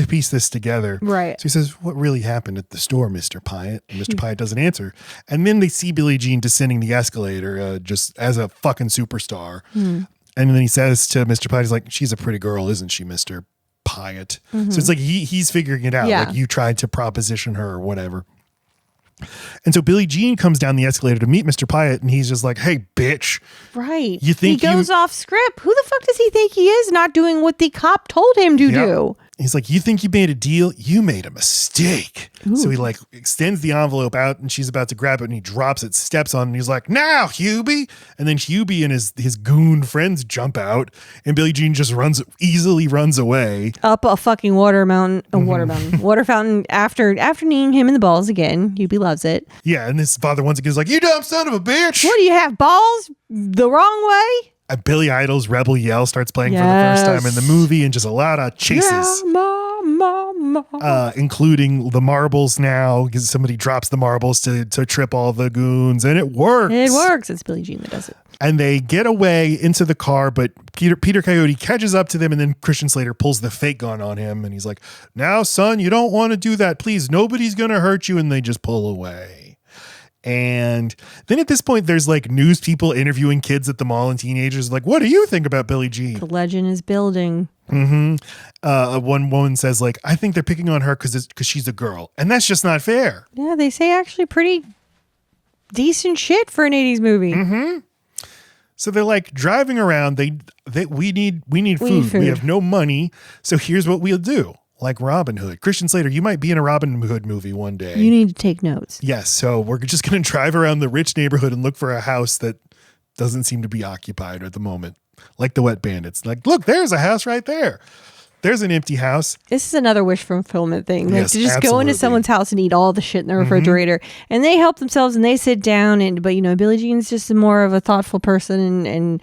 [SPEAKER 1] piece this together,
[SPEAKER 2] right?
[SPEAKER 1] So he says, "What really happened at the store, Mr. Pyatt?" And Mr. Pyatt doesn't answer, and then they see Billie Jean descending the escalator, just as a fucking superstar, and then he says to Mr. Pyatt, he's like, "She's a pretty girl, isn't she, Mr. Pyatt?" So it's like he's figuring it out, like you tried to proposition her or whatever. And so Billie Jean comes down the escalator to meet Mr. Pyatt, and he's just like, "Hey, bitch."
[SPEAKER 2] Right.
[SPEAKER 1] You think
[SPEAKER 2] he goes off script. Who the fuck does he think he is, not doing what the cop told him to do?
[SPEAKER 1] He's like, "You think you made a deal? You made a mistake." Ooh. So he like extends the envelope out, and she's about to grab it, and he drops it, steps on it, and he's like, "Now, Hubie." And then Hubie and his goon friends jump out, and Billie Jean just easily runs away.
[SPEAKER 2] Up a fucking water fountain after kneeing him in the balls again. Hubie loves it.
[SPEAKER 1] Yeah, and his father once again is like, "You dumb son of a bitch.
[SPEAKER 2] What do you have, balls the wrong way?"
[SPEAKER 1] Billy Idol's Rebel Yell starts playing for the first time in the movie, and just a lot of chases. Including the marbles now, because somebody drops the marbles to trip all the goons, and it works.
[SPEAKER 2] It works. It's Billie Jean that does it.
[SPEAKER 1] And they get away into the car, but Peter Coyote catches up to them, and then Christian Slater pulls the fake gun on him, and he's like, "Now, son, you don't want to do that. Please, nobody's going to hurt you," and they just pull away. And then at this point, there's like news people interviewing kids at the mall and teenagers like, "What do you think about Billie Jean?"
[SPEAKER 2] The legend is building.
[SPEAKER 1] One woman says like, "I think they're picking on her because she's a girl, and that's just not fair."
[SPEAKER 2] Yeah, they say actually pretty decent shit for an 80s movie.
[SPEAKER 1] So they're like driving around. We need food. We have no money. So here's what we'll do. Like Robin Hood. Christian Slater, you might be in a Robin Hood movie one day.
[SPEAKER 2] You need to take notes.
[SPEAKER 1] Yes. So we're just going to drive around the rich neighborhood and look for a house that doesn't seem to be occupied at the moment. Like the Wet Bandits. Like, look, there's a house right there. There's an empty house.
[SPEAKER 2] This is another wish fulfillment thing. Like
[SPEAKER 1] yes,
[SPEAKER 2] to just
[SPEAKER 1] absolutely.
[SPEAKER 2] go into someone's house and eat all the shit in the refrigerator. And they help themselves and they sit down. But, you know, Billie Jean's just more of a thoughtful person and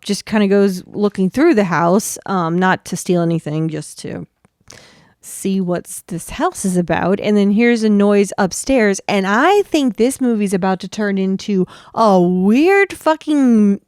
[SPEAKER 2] just kind of goes looking through the house, not to steal anything, just to see what this house is about. And then here's a noise upstairs. And I think this movie's about to turn into a weird fucking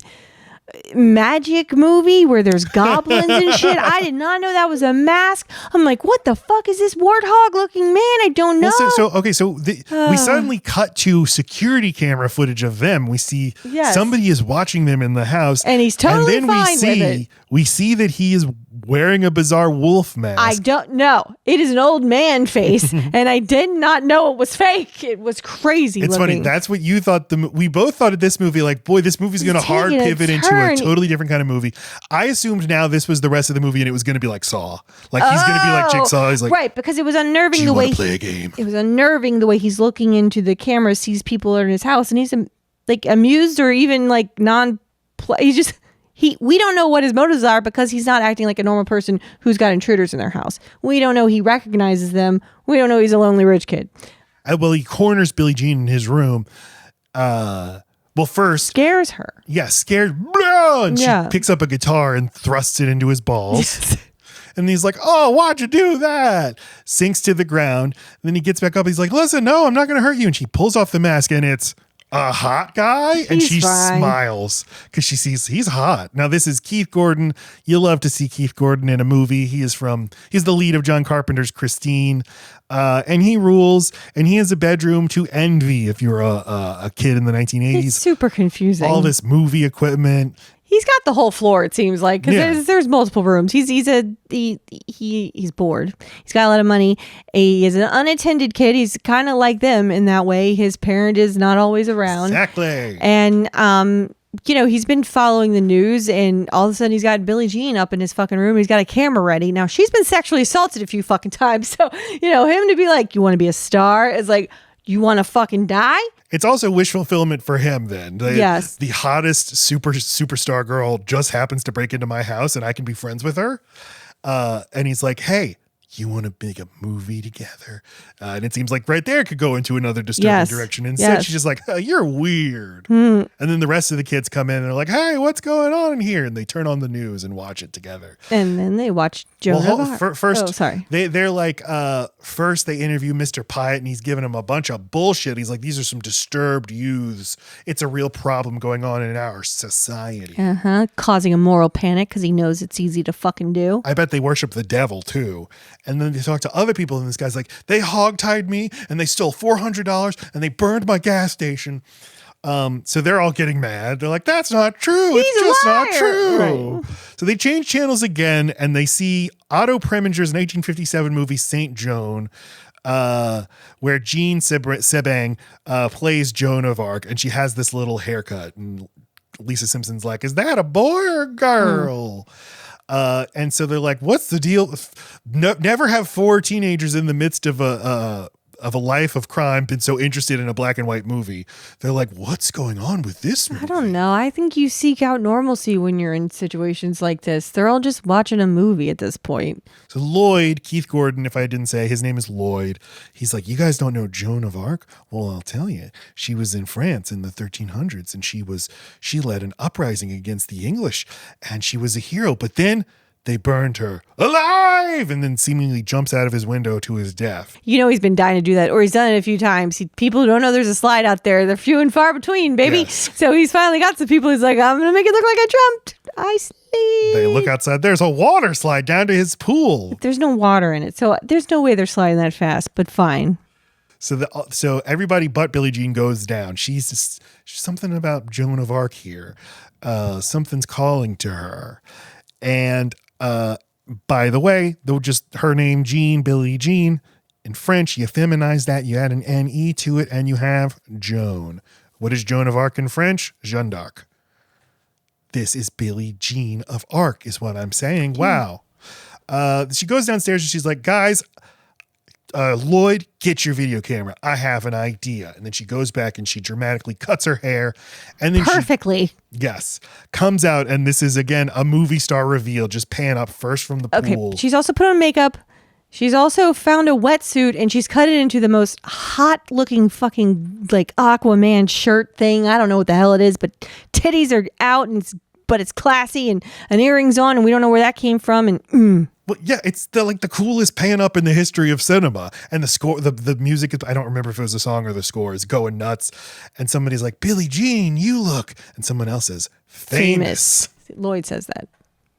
[SPEAKER 2] magic movie where there's goblins and shit. I did not know that was a mask. I'm like, what the fuck is this warthog looking man? I don't know.
[SPEAKER 1] Well, we suddenly cut to security camera footage of them. We see somebody is watching them in the house,
[SPEAKER 2] and he's totally fine with it.
[SPEAKER 1] We see that he is wearing a bizarre wolf mask.
[SPEAKER 2] I don't know. It is an old man face, and I did not know it was fake. It was crazy.
[SPEAKER 1] It's
[SPEAKER 2] looking.
[SPEAKER 1] funny. That's what you thought. We both thought of this movie like, boy, this movie's going to hard pivot into a totally different kind of movie. I assumed now this was the rest of the movie, and it was going to be like Saw. Like he's going to be like Jigsaw. He's like,
[SPEAKER 2] right, because it was unnerving the way
[SPEAKER 1] play a game.
[SPEAKER 2] It was unnerving the way he's looking into the camera, sees people in his house, and he's like amused or even like He's just. We don't know what his motives are because he's not acting like a normal person who's got intruders in their house. We don't know he recognizes them. We don't know he's a lonely rich kid.
[SPEAKER 1] Well, he corners Billie Jean in his room. First
[SPEAKER 2] scares her.
[SPEAKER 1] Yeah, scared. And she picks up a guitar and thrusts it into his balls. And he's like, "Oh, why'd you do that?" Sinks to the ground. And then he gets back up. He's like, "Listen, no, I'm not going to hurt you." And she pulls off the mask, and it's a hot guy, and she smiles because she sees he's hot. Now this is Keith Gordon. You love to see Keith Gordon in a movie. He's the lead of John Carpenter's Christine, and he rules. And he has a bedroom to envy if you're a kid in the 1980s.
[SPEAKER 2] It's super confusing.
[SPEAKER 1] All this movie equipment.
[SPEAKER 2] He's got the whole floor, it seems like, because
[SPEAKER 1] Yeah.
[SPEAKER 2] there's multiple rooms. He's bored. He's got a lot of money. He is an unattended kid. He's kind of like them in that way. His parent is not always around.
[SPEAKER 1] Exactly.
[SPEAKER 2] And he's been following the news, and all of a sudden he's got Billie Jean up in his fucking room. He's got a camera ready. Now she's been sexually assaulted a few fucking times, so him to be like, "You want to be a star?" is like, "You want to fucking die?"
[SPEAKER 1] It's also wish fulfillment for him then.
[SPEAKER 2] Yes.
[SPEAKER 1] The hottest superstar girl just happens to break into my house and I can be friends with her. And he's like, hey, you want to make a movie together? And it seems like right there could go into another disturbing direction. Instead, she's just like, you're weird. And then the rest of the kids come in and are like, hey, what's going on in here? And they turn on the news and watch it together.
[SPEAKER 2] And then they watch Joan of Arc.
[SPEAKER 1] First,
[SPEAKER 2] oh, sorry.
[SPEAKER 1] They're like, first they interview Mr. Pyatt and he's giving them a bunch of bullshit. He's like, these are some disturbed youths. It's a real problem going on in our society.
[SPEAKER 2] Causing a moral panic because he knows it's easy to fucking do.
[SPEAKER 1] I bet they worship the devil too. And then they talk to other people and this guy's like, they hogtied me and they stole $400 and they burned my gas station. So they're all getting mad. They're like, that's not true. It's just not true. Right. So they change channels again and they see Otto Preminger's 1957 movie Saint Joan, where Jean Sebang plays Joan of Arc, and she has this little haircut. And Lisa Simpson's like, is that a boy or a girl? And so they're like, what's the deal? Never have 4 teenagers in the midst of a life of crime been so interested in a black and white movie. They're like, what's going on with this movie?
[SPEAKER 2] I don't know. I think you seek out normalcy when you're in situations like this. They're all just watching a movie at this point.
[SPEAKER 1] So Lloyd, Keith Gordon, if I didn't say, his name is Lloyd. He's like, you guys don't know Joan of Arc? Well, I'll tell you. She was in France in the 1300s and she led an uprising against the English and she was a hero. But then they burned her alive and then seemingly jumps out of his window to his death.
[SPEAKER 2] He's been dying to do that, or he's done it a few times. People who don't know there's a slide out there. They're few and far between, baby.
[SPEAKER 1] Yes.
[SPEAKER 2] So he's finally got some people. He's like, I'm going to make it look like I jumped. I sleep.
[SPEAKER 1] They look outside. There's a water slide down to his pool.
[SPEAKER 2] There's no water in it. So there's no way they're sliding that fast, but fine.
[SPEAKER 1] So everybody but Billie Jean goes down. She's something about Joan of Arc here. Something's calling to her. And by the way, though, just her name, Jean, Billie Jean, in French, you feminize that, you add an N-E to it, and you have Joan. What is Joan of Arc in French? Jeanne d'Arc. This is Billie Jean of Arc, is what I'm saying. Wow. She goes downstairs and she's like, guys, Lloyd, get your video camera. I have an idea. And then she goes back and she dramatically cuts her hair. And then
[SPEAKER 2] perfectly.
[SPEAKER 1] Yes. Comes out. And this is, again, a movie star reveal. Just pan up first from the pool.
[SPEAKER 2] She's also put on makeup. She's also found a wetsuit and she's cut it into the most hot looking fucking like Aquaman shirt thing. I don't know what the hell it is, but titties are out but it's classy and an earrings on and we don't know where that came from. And
[SPEAKER 1] Well, yeah, it's the coolest pan up in the history of cinema. And the score, the music, I don't remember if it was a song or the score, is going nuts. And somebody's like, Billie Jean, you look. And someone else says, famous.
[SPEAKER 2] Lloyd says that.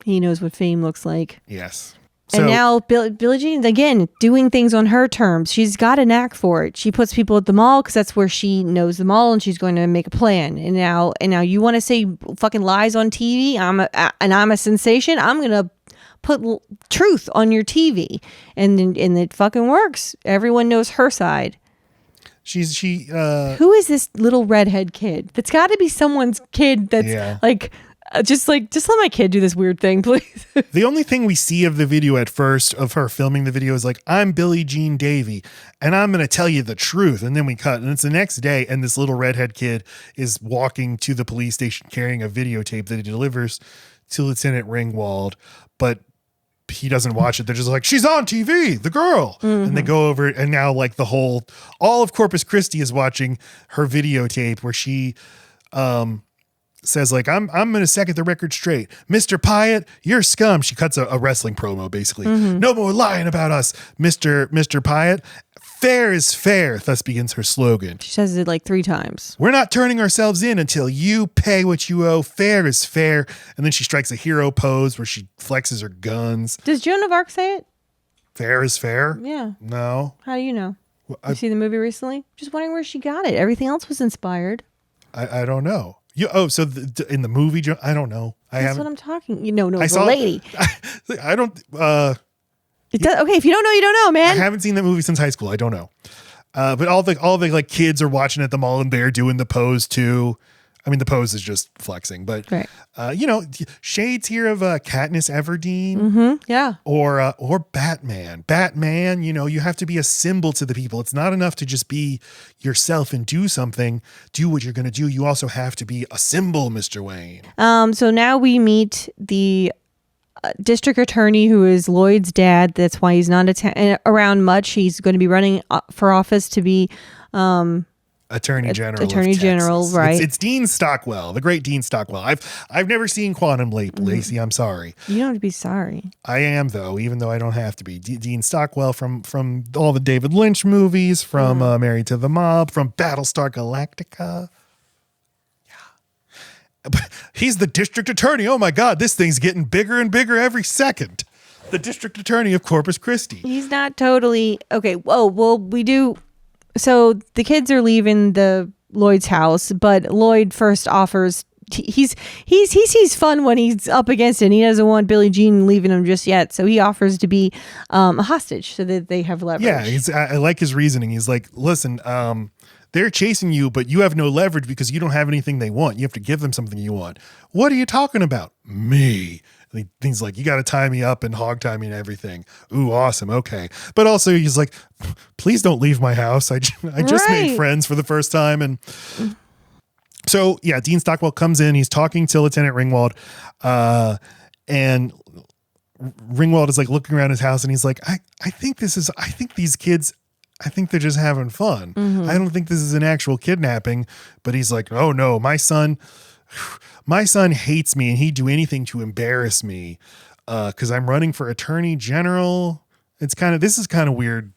[SPEAKER 2] He knows what fame looks like.
[SPEAKER 1] Yes.
[SPEAKER 2] And now Billie Jean, again, doing things on her terms. She's got a knack for it. She puts people at the mall because that's where she knows the mall and she's going to make a plan. And now you want to say fucking lies on TV? I'm a sensation. I'm going to put truth on your TV. And it fucking works. Everyone knows her side. Who is this little redhead kid? That's got to be someone's kid that's just let my kid do this weird thing, please.
[SPEAKER 1] The only thing we see of the video at first of her filming the video is like, I'm Billie Jean Davy and I'm going to tell you the truth. And then we cut and it's the next day. And this little redhead kid is walking to the police station carrying a videotape that he delivers to Lieutenant Ringwald. But he doesn't watch it. They're just like, she's on TV, the girl. Mm-hmm. And they go over and now like all of Corpus Christi is watching her videotape where she, says like, I'm going to set the record straight. Mr. Pyatt, you're scum. She cuts a wrestling promo, basically. Mm-hmm. No more lying about us, Mr. Pyatt. Fair is fair, thus begins her slogan.
[SPEAKER 2] She says it like 3 times.
[SPEAKER 1] We're not turning ourselves in until you pay what you owe. Fair is fair. And then she strikes a hero pose where she flexes her guns.
[SPEAKER 2] Does Joan of Arc say it?
[SPEAKER 1] Fair is fair?
[SPEAKER 2] Yeah.
[SPEAKER 1] No.
[SPEAKER 2] How do you know?
[SPEAKER 1] Well,
[SPEAKER 2] you see the movie recently? Just wondering where she got it. Everything else was inspired.
[SPEAKER 1] I don't know. So in the movie, I don't know.
[SPEAKER 2] That's what I'm talking. No,
[SPEAKER 1] I
[SPEAKER 2] the
[SPEAKER 1] saw
[SPEAKER 2] lady.
[SPEAKER 1] I don't.
[SPEAKER 2] It does, okay, if you don't know, you don't know, man.
[SPEAKER 1] I haven't seen that movie since high school. I don't know. But all the like kids are watching at the mall and they're doing the pose too. I mean, the pose is just flexing, but
[SPEAKER 2] right.
[SPEAKER 1] Shades here of Katniss Everdeen,
[SPEAKER 2] yeah,
[SPEAKER 1] or Batman. Batman, you have to be a symbol to the people. It's not enough to just be yourself and do something. Do what you're going to do. You also have to be a symbol, Mr. Wayne.
[SPEAKER 2] So now we meet the district attorney who is Lloyd's dad. That's why he's not around much. He's going to be running for office to be
[SPEAKER 1] Attorney General.
[SPEAKER 2] Attorney General, right?
[SPEAKER 1] It's Dean Stockwell, the great Dean Stockwell. I've never seen Quantum Leap, Lacey. I'm sorry.
[SPEAKER 2] You don't have to be sorry.
[SPEAKER 1] I am though, even though I don't have to be. Dean Stockwell from all the David Lynch movies, from Married to the Mob, from Battlestar Galactica. Yeah, he's the district attorney. Oh my God, this thing's getting bigger and bigger every second. The district attorney of Corpus Christi. He's
[SPEAKER 2] not totally okay. Whoa, well, we do. So the kids are leaving the Lloyd's house, but Lloyd first offers. He sees fun when he's up against it. And he doesn't want Billie Jean leaving him just yet, so he offers to be a hostage so that they have leverage.
[SPEAKER 1] Yeah, I like his reasoning. He's like, listen, they're chasing you, but you have no leverage because you don't have anything they want. You have to give them something you want. What are you talking about? Me. Things like, you got to tie me up and hog tie me and everything. Ooh, awesome. Okay. But also he's like, please don't leave my house. I just made friends for the first time. And so, yeah, Dean Stockwell comes in. He's talking to Lieutenant Ringwald. And Ringwald is like looking around his house and he's like, I think these kids, I think they're just having fun. I don't think this is an actual kidnapping. But he's like, oh no, my son hates me and he'd do anything to embarrass me because I'm running for Attorney General. This is kind of weird,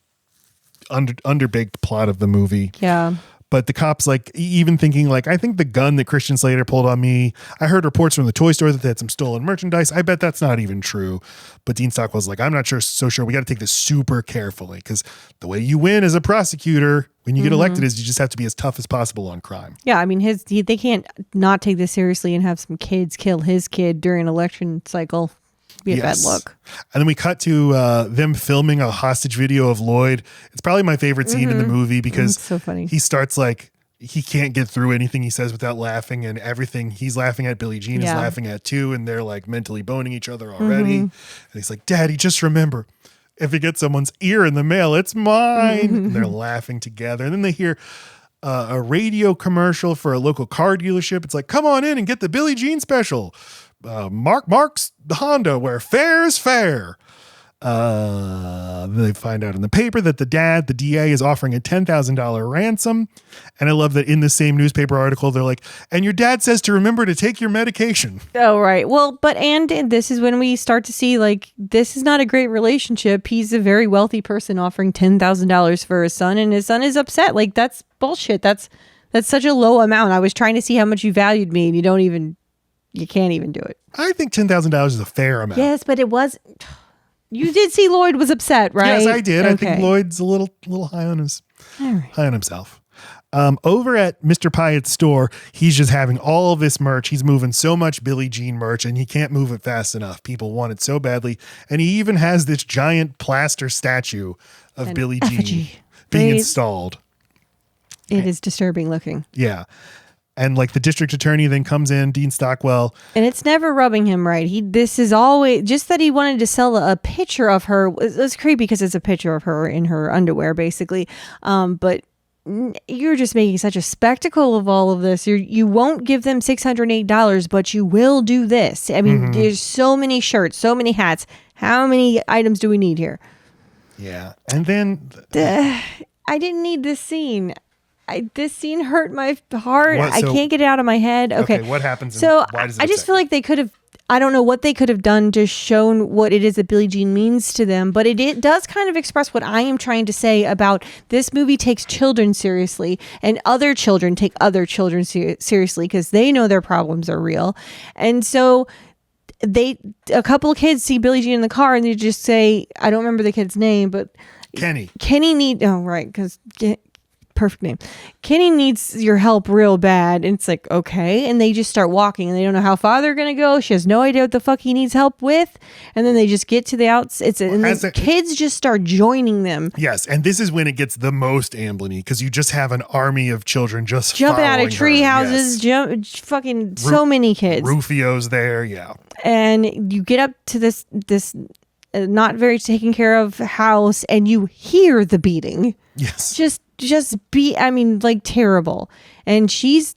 [SPEAKER 1] underbaked plot of the movie.
[SPEAKER 2] Yeah.
[SPEAKER 1] But the cops, like, even thinking, like, I think the gun that Christian Slater pulled on me, I heard reports from the toy store that they had some stolen merchandise. I bet that's not even true. But Dean Stockwell's like, I'm not so sure. We got to take this super carefully because the way you win as a prosecutor when you get elected is you just have to be as tough as possible on crime.
[SPEAKER 2] Yeah, I mean, they can't not take this seriously and have some kids kill his kid during an election cycle. Be a bad look.
[SPEAKER 1] And then we cut to them filming a hostage video of Lloyd. It's probably my favorite scene in the movie because
[SPEAKER 2] so funny.
[SPEAKER 1] He starts like he can't get through anything he says without laughing, and everything he's laughing at, Billie Jean is laughing at too, and they're like mentally boning each other already. And he's like, Daddy, just remember, if you get someone's ear in the mail, it's mine. And they're laughing together. And then they hear a radio commercial for a local car dealership. It's like, come on in and get the Billie Jean special. Mark's Honda, where fair is fair. They find out in the paper that the DA is offering a $10,000 ransom. And I love that in the same newspaper article, they're like, and your dad says to remember to take your medication.
[SPEAKER 2] Oh, right. Well, and this is when we start to see, like, this is not a great relationship. He's a very wealthy person offering $10,000 for his son, and his son is upset. Like, that's bullshit. That's such a low amount. I was trying to see how much you valued me, and you can't even do it.
[SPEAKER 1] I think $10,000 is a fair amount.
[SPEAKER 2] Yes, but it was. You did see Lloyd was upset, right?
[SPEAKER 1] Yes, I did.
[SPEAKER 2] Okay.
[SPEAKER 1] I think Lloyd's a little high on himself. Over at Mr. Pyatt's store, he's just having all this merch. He's moving so much Billie Jean merch, and he can't move it fast enough. People want it so badly, and he even has this giant plaster statue of Billie Jean being installed.
[SPEAKER 2] It is disturbing looking.
[SPEAKER 1] Yeah. And like the district attorney then comes in, Dean Stockwell.
[SPEAKER 2] And it's never rubbing him right. This is always just that he wanted to sell a picture of her. It was creepy because it's a picture of her in her underwear, basically. But you're just making such a spectacle of all of this. You won't give them $608, but you will do this. I mean, there's so many shirts, so many hats. How many items do we need here?
[SPEAKER 1] Yeah. And then
[SPEAKER 2] I didn't need this scene. This scene hurt my heart.
[SPEAKER 1] What,
[SPEAKER 2] I can't get it out of my head. Okay.
[SPEAKER 1] What happens?
[SPEAKER 2] So
[SPEAKER 1] why does it
[SPEAKER 2] I just feel like they could have, I don't know what they could have done to shown what it is that Billie Jean means to them, but it does kind of express what I am trying to say about this movie takes children seriously, and other children take other children seriously because they know their problems are real. And so a couple of kids see Billie Jean in the car and they just say, I don't remember the kid's name, but
[SPEAKER 1] Kenny
[SPEAKER 2] because perfect name. Kenny needs your help real bad. And it's like, okay. And they just start walking and they don't know how far they're going to go. She has no idea what the fuck he needs help with. And then they just get to the and the kids just start joining them.
[SPEAKER 1] Yes. And this is when it gets the most Amblin-y because you just have an army of children just
[SPEAKER 2] jumping out of tree
[SPEAKER 1] her.
[SPEAKER 2] houses,
[SPEAKER 1] Yes.
[SPEAKER 2] fucking so many kids.
[SPEAKER 1] Rufio's there. Yeah.
[SPEAKER 2] And you get up to this not very taken care of house and you hear the beating.
[SPEAKER 1] Yes.
[SPEAKER 2] Like terrible. And she's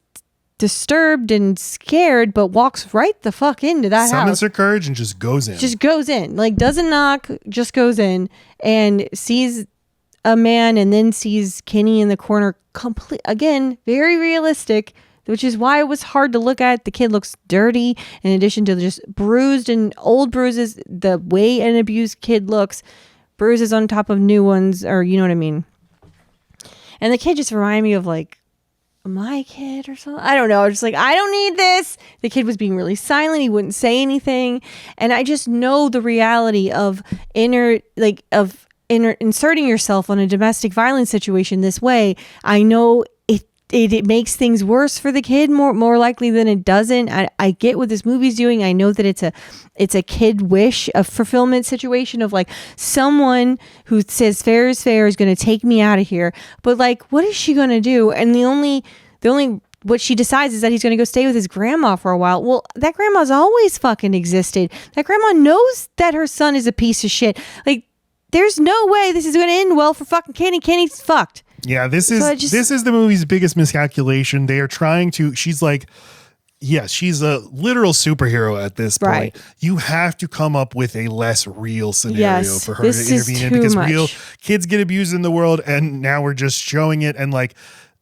[SPEAKER 2] disturbed and scared, but walks right the fuck into that house.
[SPEAKER 1] Summons her courage and just goes in.
[SPEAKER 2] Just goes in. Like doesn't knock, just goes in and sees a man and then sees Kenny in the corner. Again, very realistic, which is why it was hard to look at. The kid looks dirty in addition to just bruised and old bruises. The way an abused kid looks, bruises on top of new ones, or you know what I mean. And the kid just reminded me of like my kid or something. I don't know. I was just like, I don't need this. The kid was being really silent. He wouldn't say anything. And I just know the reality of inserting yourself on a domestic violence situation this way. I know it makes things worse for the kid more likely than it doesn't. I get what this movie's doing. I know that it's a kid wish, a fulfillment situation of like someone who says fair is fair is going to take me out of here. But like, what is she going to do? And the only what she decides is that he's going to go stay with his grandma for a while. Well, that grandma's always fucking existed. That grandma knows that her son is a piece of shit. Like, there's no way this is going to end well for fucking Kenny. Kenny's fucked.
[SPEAKER 1] Yeah, this is the movie's biggest miscalculation. They are trying to. She's like, yes, she's a literal superhero at this point.
[SPEAKER 2] Right.
[SPEAKER 1] You have to come up with a less real scenario for her to intervene in because real kids get abused in the world, and now we're just showing it. And like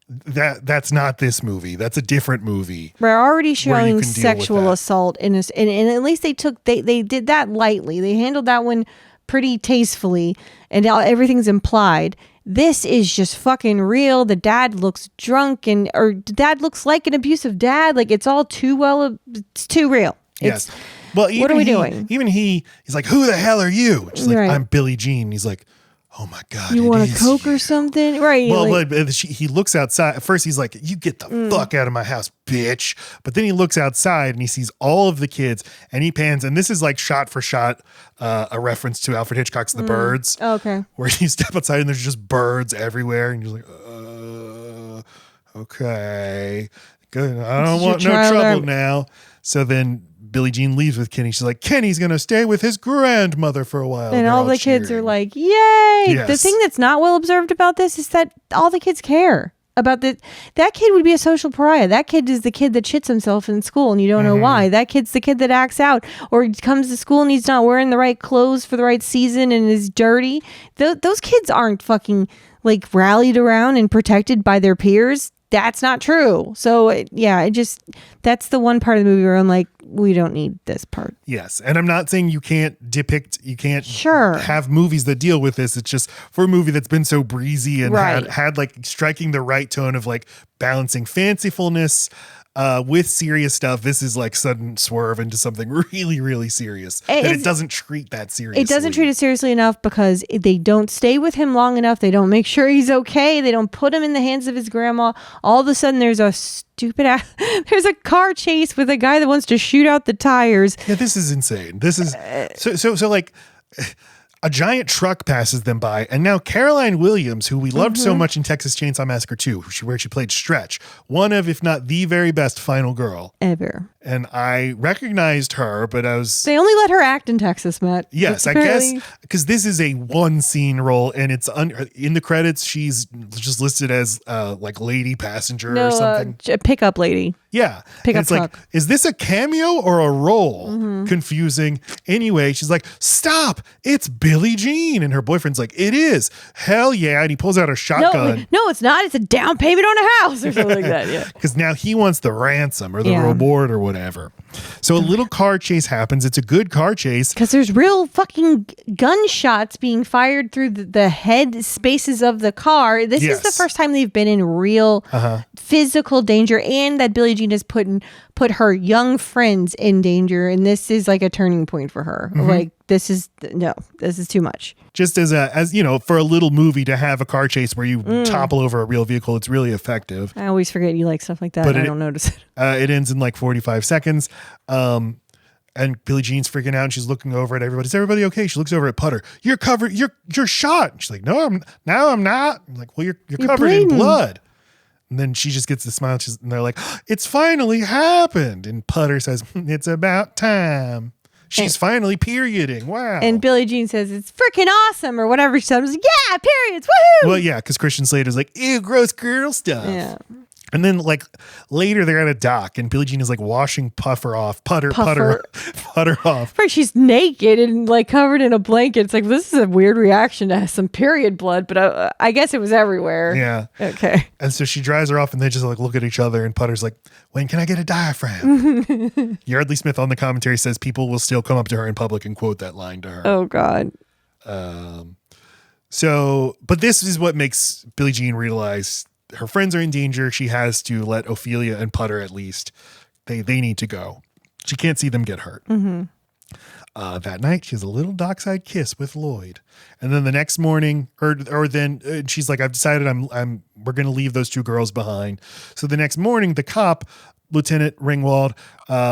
[SPEAKER 1] that's not this movie. That's a different movie.
[SPEAKER 2] We're already showing sexual assault in this, and at least they did that lightly. They handled that one pretty tastefully, and everything's implied. This is just fucking real. The dad looks drunk or dad looks like an abusive dad. Like it's all it's too real.
[SPEAKER 1] Yes. Well,
[SPEAKER 2] what are we doing?
[SPEAKER 1] Even he's like, who the hell are you? She's like, I'm Billie Jean. He's like, oh my God.
[SPEAKER 2] You want a Coke or something? Right.
[SPEAKER 1] Well, he looks outside. At first he's like, you get the fuck out of my house, bitch. But then he looks outside and he sees all of the kids and he pans. And this is like shot for shot, a reference to Alfred Hitchcock's The Birds.
[SPEAKER 2] Oh, okay.
[SPEAKER 1] Where you step outside and there's just birds everywhere. And you're like, okay. Good. I don't want no trouble now. So then Billie Jean leaves with Kenny. She's like, Kenny's going to stay with his grandmother for a while.
[SPEAKER 2] And all the kids are like, yay. Yes. The thing that's not well observed about this is that all the kids care about that kid would be a social pariah. That kid is the kid that shits himself in school and you don't know why. That kid's the kid that acts out or comes to school and he's not wearing the right clothes for the right season and is dirty. Those kids aren't fucking like rallied around and protected by their peers. That's not true. So yeah, that's the one part of the movie where I'm like, we don't need this part.
[SPEAKER 1] Yes. And I'm not saying you can't
[SPEAKER 2] sure
[SPEAKER 1] have movies that deal with this. It's just for a movie that's been so breezy and had like striking the right tone of like balancing fancifulness with serious stuff. This is like sudden swerve into something really, really serious. It doesn't treat that seriously.
[SPEAKER 2] It doesn't treat it seriously enough because they don't stay with him long enough. They don't make sure he's okay. They don't put him in the hands of his grandma. All of a sudden there's a there's a car chase with a guy that wants to shoot out the tires.
[SPEAKER 1] Yeah, this is insane. This is so like a giant truck passes them by, and now Caroline Williams, who we loved so much in Texas Chainsaw Massacre 2, where she played Stretch, one of, if not the very best final girl
[SPEAKER 2] ever.
[SPEAKER 1] And I recognized her, but
[SPEAKER 2] they only let her act in Texas, Matt.
[SPEAKER 1] Yes, I guess because this is a one scene role, and it's in the credits. She's just listed as like lady passenger or something.
[SPEAKER 2] Pickup lady.
[SPEAKER 1] Yeah.
[SPEAKER 2] Pickup truck.
[SPEAKER 1] Like, is this a cameo or a role? Confusing. Anyway, she's like, stop, it's Billie Jean. And her boyfriend's like, it is. Hell yeah. And he pulls out a shotgun.
[SPEAKER 2] No, it's not. It's a down payment on a house or something like that. Yeah.
[SPEAKER 1] Because now he wants the ransom or the reward or whatever. So a little car chase happens. It's a good car chase.
[SPEAKER 2] Because there's real fucking gunshots being fired through the head spaces of the car. This is the first time they've been in real physical danger, and that Billie Jean has put her young friends in danger. And this is like a turning point for her. Like, this is too much.
[SPEAKER 1] Just as you know, for a little movie to have a car chase where you topple over a real vehicle, it's really effective.
[SPEAKER 2] I always forget you like stuff like that.
[SPEAKER 1] But
[SPEAKER 2] I don't notice it.
[SPEAKER 1] It ends in like 45 seconds. And Billie Jean's freaking out and she's looking over at everybody. Is everybody okay? She looks over at Putter. You're covered. You're shot. And she's like, no, I'm not. I'm like, well, you're covered
[SPEAKER 2] bleeding.
[SPEAKER 1] in blood. And then she just gets the smile. And they're like, it's finally happened. And Putter says, it's about time. She's finally perioding. Wow.
[SPEAKER 2] And Billie Jean says, it's freaking awesome or whatever she says. Yeah, periods. Woohoo.
[SPEAKER 1] Well, yeah, because Christian Slater's like, ew, gross girl stuff.
[SPEAKER 2] Yeah.
[SPEAKER 1] And then like later they're at a dock and Billie Jean is like washing Putter off.
[SPEAKER 2] Right, she's naked and like covered in a blanket. It's like, this is a weird reaction to some period blood, but I guess it was everywhere.
[SPEAKER 1] Yeah.
[SPEAKER 2] Okay.
[SPEAKER 1] And so she dries her off and they just like look at each other and Putter's like, when can I get a diaphragm? Yeardley Smith on the commentary says people will still come up to her in public and quote that line to her.
[SPEAKER 2] Oh God.
[SPEAKER 1] But this is what makes Billie Jean realize her friends are in danger. She has to let Ophelia and Putter at least. They need to go. She can't see them get hurt.
[SPEAKER 2] Mm-hmm.
[SPEAKER 1] That night, she has a little dockside kiss with Lloyd, and then the next morning, or then she's like, "I've decided we're going to leave those two girls behind." So the next morning, the cop, Lieutenant Ringwald,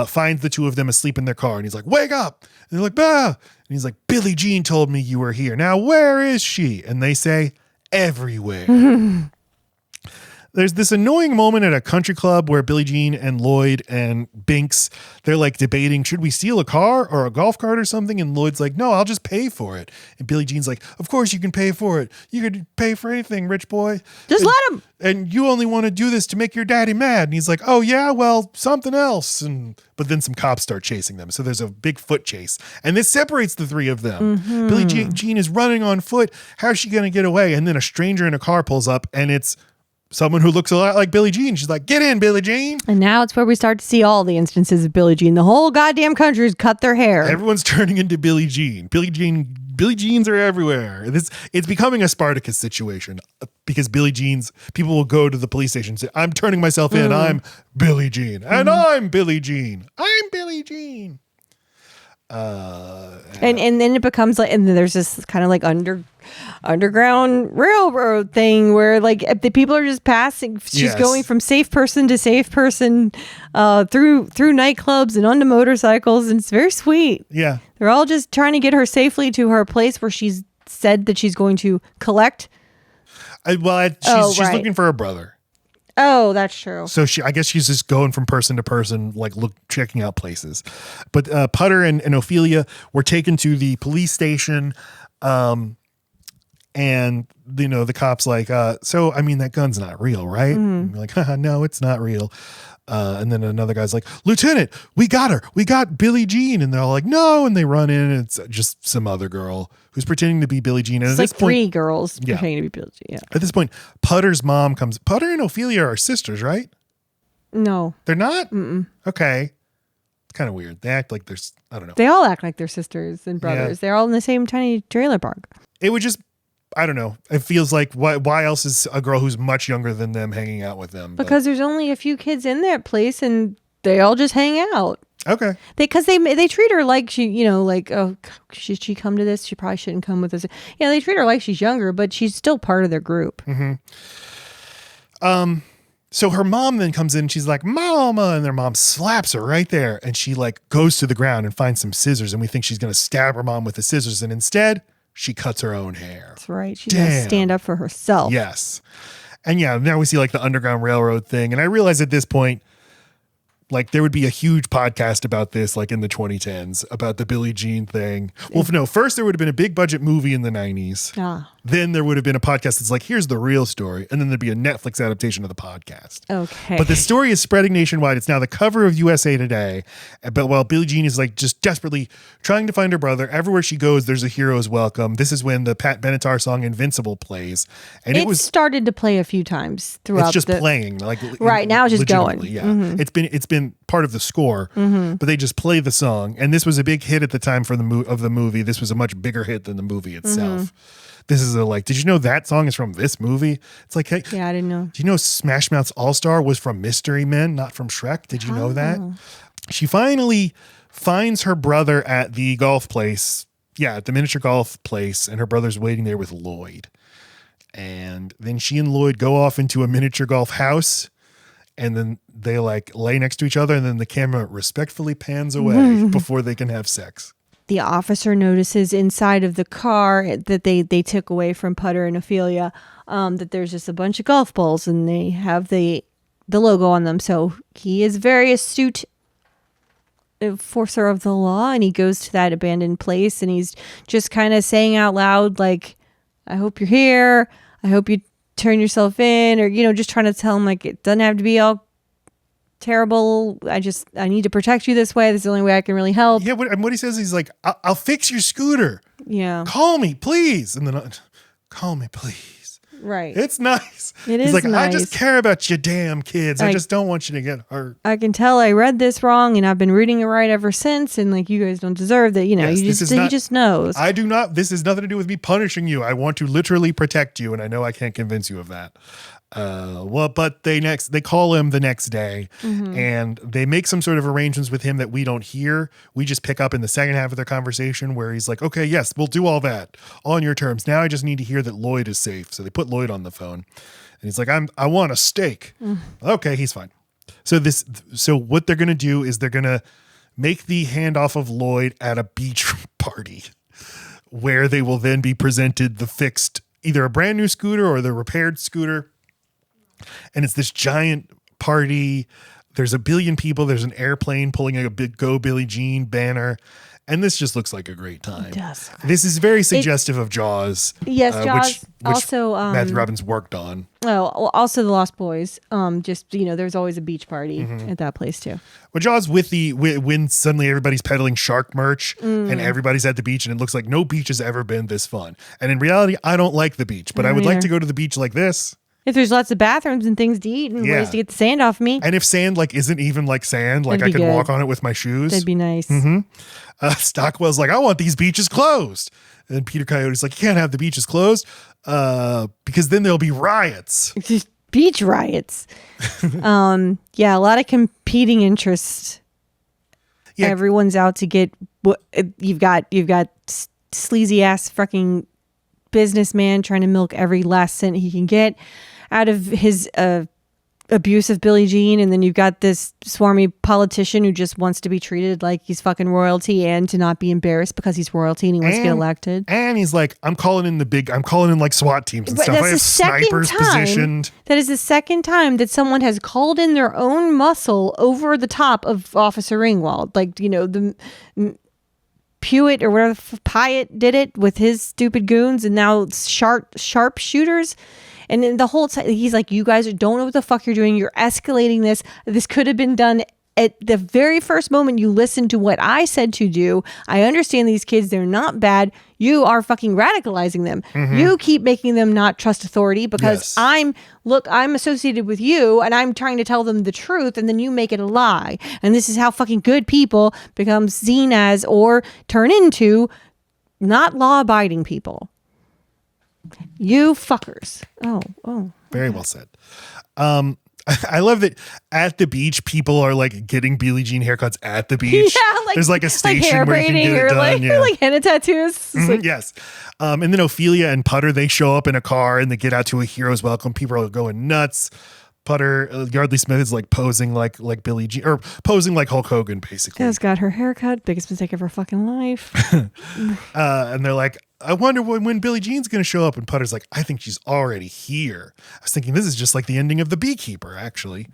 [SPEAKER 1] finds the two of them asleep in their car, and he's like, "Wake up!" And they're like, "Bah!" And he's like, "Billie Jean told me you were here. Now where is she?" And they say, "Everywhere." There's this annoying moment at a country club where Billie Jean and Lloyd and Binks, they're like debating, should we steal a car or a golf cart or something? And Lloyd's like, no, I'll just pay for it. And Billie Jean's like, of course you can pay for it. You could pay for anything, rich boy.
[SPEAKER 2] Just let him.
[SPEAKER 1] And you only want to do this to make your daddy mad. And he's like, oh yeah, well, something else. But then some cops start chasing them. So there's a big foot chase. And this separates the three of them.
[SPEAKER 2] Mm-hmm.
[SPEAKER 1] Billie Jean is running on foot. How's she going to get away? And then a stranger in a car pulls up and it's someone who looks a lot like Billie Jean. She's like, get in, Billie Jean.
[SPEAKER 2] And now it's where we start to see all the instances of Billie Jean. The whole goddamn country's cut their hair.
[SPEAKER 1] Everyone's turning into Billie Jean. Billie Jeans are everywhere. It's becoming a Spartacus situation because people will go to the police station and say, I'm turning myself in. I'm Billie Jean. And I'm Billie Jean. I'm Billie Jean.
[SPEAKER 2] And then it becomes like, and then there's this kind of like underground railroad thing where like the people are just passing. She's going from safe person to safe person through nightclubs and onto motorcycles, and it's very sweet.
[SPEAKER 1] Yeah,
[SPEAKER 2] they're all just trying to get her safely to her place where she's said that she's going to collect.
[SPEAKER 1] She's looking for her brother.
[SPEAKER 2] Oh, that's true.
[SPEAKER 1] So I guess she's just going from person to person, like checking out places. But Putter and Ophelia were taken to the police station, and the cops like, so I mean that gun's not real, right? And you're like, haha, no, it's not real. And then another guy's like, Lieutenant, we got her. We got Billie Jean. And they're all like, no. And they run in and it's just some other girl who's pretending to be Billie Jean. And
[SPEAKER 2] it's
[SPEAKER 1] at
[SPEAKER 2] like
[SPEAKER 1] this point,
[SPEAKER 2] three girls pretending to be Billie Jean. Yeah.
[SPEAKER 1] At this point, Putter's mom comes. Putter and Ophelia are sisters, right?
[SPEAKER 2] No.
[SPEAKER 1] They're not? Mm-mm. Okay. It's kind of weird. They act like I don't know.
[SPEAKER 2] They all act like they're sisters and brothers. Yeah. They're all in the same tiny trailer park.
[SPEAKER 1] It would just, I don't know. It feels like why else is a girl who's much younger than them hanging out with them?
[SPEAKER 2] Because there's only a few kids in that place and they all just hang out.
[SPEAKER 1] Okay.
[SPEAKER 2] Because they treat her like she, like, oh, should she come to this? She probably shouldn't come with us. Yeah, they treat her like she's younger, but she's still part of their group.
[SPEAKER 1] Mm-hmm. So her mom then comes in and she's like, Mama, and their mom slaps her right there. And she like goes to the ground and finds some scissors. And we think she's going to stab her mom with the scissors. And instead, she cuts her own hair.
[SPEAKER 2] That's right. She's going to stand up for herself.
[SPEAKER 1] Yes. And yeah, now we see like the Underground Railroad thing. And I realize at this point, like there would be a huge podcast about this, like in the 2010s, about the Billie Jean thing. Well, no, first there would have been a big budget movie in the 90s. Then there would have been a podcast that's like, here's the real story. And then there'd be a Netflix adaptation of the podcast.
[SPEAKER 2] Okay.
[SPEAKER 1] But the story is spreading nationwide. It's now the cover of USA Today. But while Billie Jean is like just desperately trying to find her brother, everywhere she goes, there's a hero's welcome. This is when the Pat Benatar song Invincible plays. And it was
[SPEAKER 2] started to play a few times throughout.
[SPEAKER 1] It's just playing. Like
[SPEAKER 2] right now it's just going.
[SPEAKER 1] Yeah. Mm-hmm. It's been part of the score, but they just play the song. And this was a big hit at the time for the movie. This was a much bigger hit than the movie itself. This is did you know that song is from this movie? It's like, hey,
[SPEAKER 2] yeah, I didn't know.
[SPEAKER 1] Do you know Smash Mouth's All Star was from Mystery Men, not from Shrek? Did you know that? She finally finds her brother at the golf place at the miniature golf place, and her brother's waiting there with Lloyd. And then she and Lloyd go off into a miniature golf house, and then they like lay next to each other, and then the camera respectfully pans away before they can have sex.
[SPEAKER 2] The officer notices inside of the car that they took away from Putter and Ophelia, that there's just a bunch of golf balls, and they have the logo on them. So he is very astute enforcer of the law, and he goes to that abandoned place, and he's just kind of saying out loud, like, I hope you're here. I hope you turn yourself in, or, just trying to tell him, like, it doesn't have to be all terrible. I need to protect you this way. This is the only way I can really help.
[SPEAKER 1] Yeah. What he says, he's like, I'll fix your scooter.
[SPEAKER 2] Yeah.
[SPEAKER 1] Call me, please. And then call me, please.
[SPEAKER 2] Right.
[SPEAKER 1] It's nice.
[SPEAKER 2] He's
[SPEAKER 1] like,
[SPEAKER 2] nice.
[SPEAKER 1] I just care about you damn kids. I just don't want you to get hurt.
[SPEAKER 2] I can tell I read this wrong, and I've been reading it right ever since, and like, you guys don't deserve that.
[SPEAKER 1] Yes,
[SPEAKER 2] he just knows.
[SPEAKER 1] I do not. This has nothing to do with me punishing you. I want to literally protect you, and I know I can't convince you of that. But they call him the next day, and they make some sort of arrangements with him that we don't hear. We just pick up in the second half of their conversation where he's like, okay, yes, we'll do all that on your terms. Now I just need to hear that Lloyd is safe. So they put Lloyd on the phone, and he's like, I want a steak. Okay, he's fine. So what they're going to do is they're going to make the handoff of Lloyd at a beach party where they will then be presented the fixed, either a brand new scooter or the repaired scooter. And it's this giant party. There's a billion people. There's an airplane pulling a big Go Billie Jean banner. And this just looks like a great time.
[SPEAKER 2] It does.
[SPEAKER 1] This is very suggestive of Jaws.
[SPEAKER 2] Yes, Jaws.
[SPEAKER 1] Which
[SPEAKER 2] also,
[SPEAKER 1] Matthew Robbins worked on.
[SPEAKER 2] Oh, well, also the Lost Boys. There's always a beach party at that place too.
[SPEAKER 1] Well, Jaws when suddenly everybody's peddling shark merch and everybody's at the beach, and it looks like no beach has ever been this fun. And in reality, I don't like the beach, but I would like to go to the beach like this.
[SPEAKER 2] If there's lots of bathrooms and things to eat and ways to get the sand off me.
[SPEAKER 1] And if sand isn't even like sand, like I could walk on it with my shoes.
[SPEAKER 2] That'd be nice.
[SPEAKER 1] Stockwell's like, I want these beaches closed. And Peter Coyote's like, you can't have the beaches closed because then there'll be riots.
[SPEAKER 2] Just beach riots. A lot of competing interests. Yeah. Everyone's out to get you've got sleazy ass fucking businessman trying to milk every last cent he can get out of his abuse of Billie Jean, and then you've got this swarmy politician who just wants to be treated like he's fucking royalty and to not be embarrassed because he's royalty and he wants to get elected.
[SPEAKER 1] And he's like, I'm calling in like SWAT teams and stuff. I have snipers positioned.
[SPEAKER 2] That is the second time that someone has called in their own muscle over the top of Officer Ringwald. Like, the Pewitt or whatever, Pyatt did it with his stupid goons, and now sharpshooters. And then the whole time he's like, you guys don't know what the fuck you're doing. You're escalating this. This could have been done at the very first moment you listened to what I said to do. I understand these kids. They're not bad. You are fucking radicalizing them. You keep making them not trust authority because I'm associated with you and I'm trying to tell them the truth, and then you make it a lie. And this is how fucking good people become seen as or turn into not law-abiding people. You fuckers. Oh.
[SPEAKER 1] Very well said. I love that at the beach, people are like getting Billie Jean haircuts at the beach. Yeah, there's like a station
[SPEAKER 2] hair
[SPEAKER 1] where you can get it done.
[SPEAKER 2] Like henna tattoos.
[SPEAKER 1] Yes. And then Ophelia and Putter, they show up in a car and they get out to a hero's welcome. People are going nuts. Putter, Yeardley Smith is like posing like Billie Jean, or posing like Hulk Hogan, basically.
[SPEAKER 2] Has got her haircut. Biggest mistake of her fucking life.
[SPEAKER 1] And they're like, I wonder when Billie Jean's going to show up. And Putter's like, I think she's already here. I was thinking this is just like the ending of The Beekeeper, actually.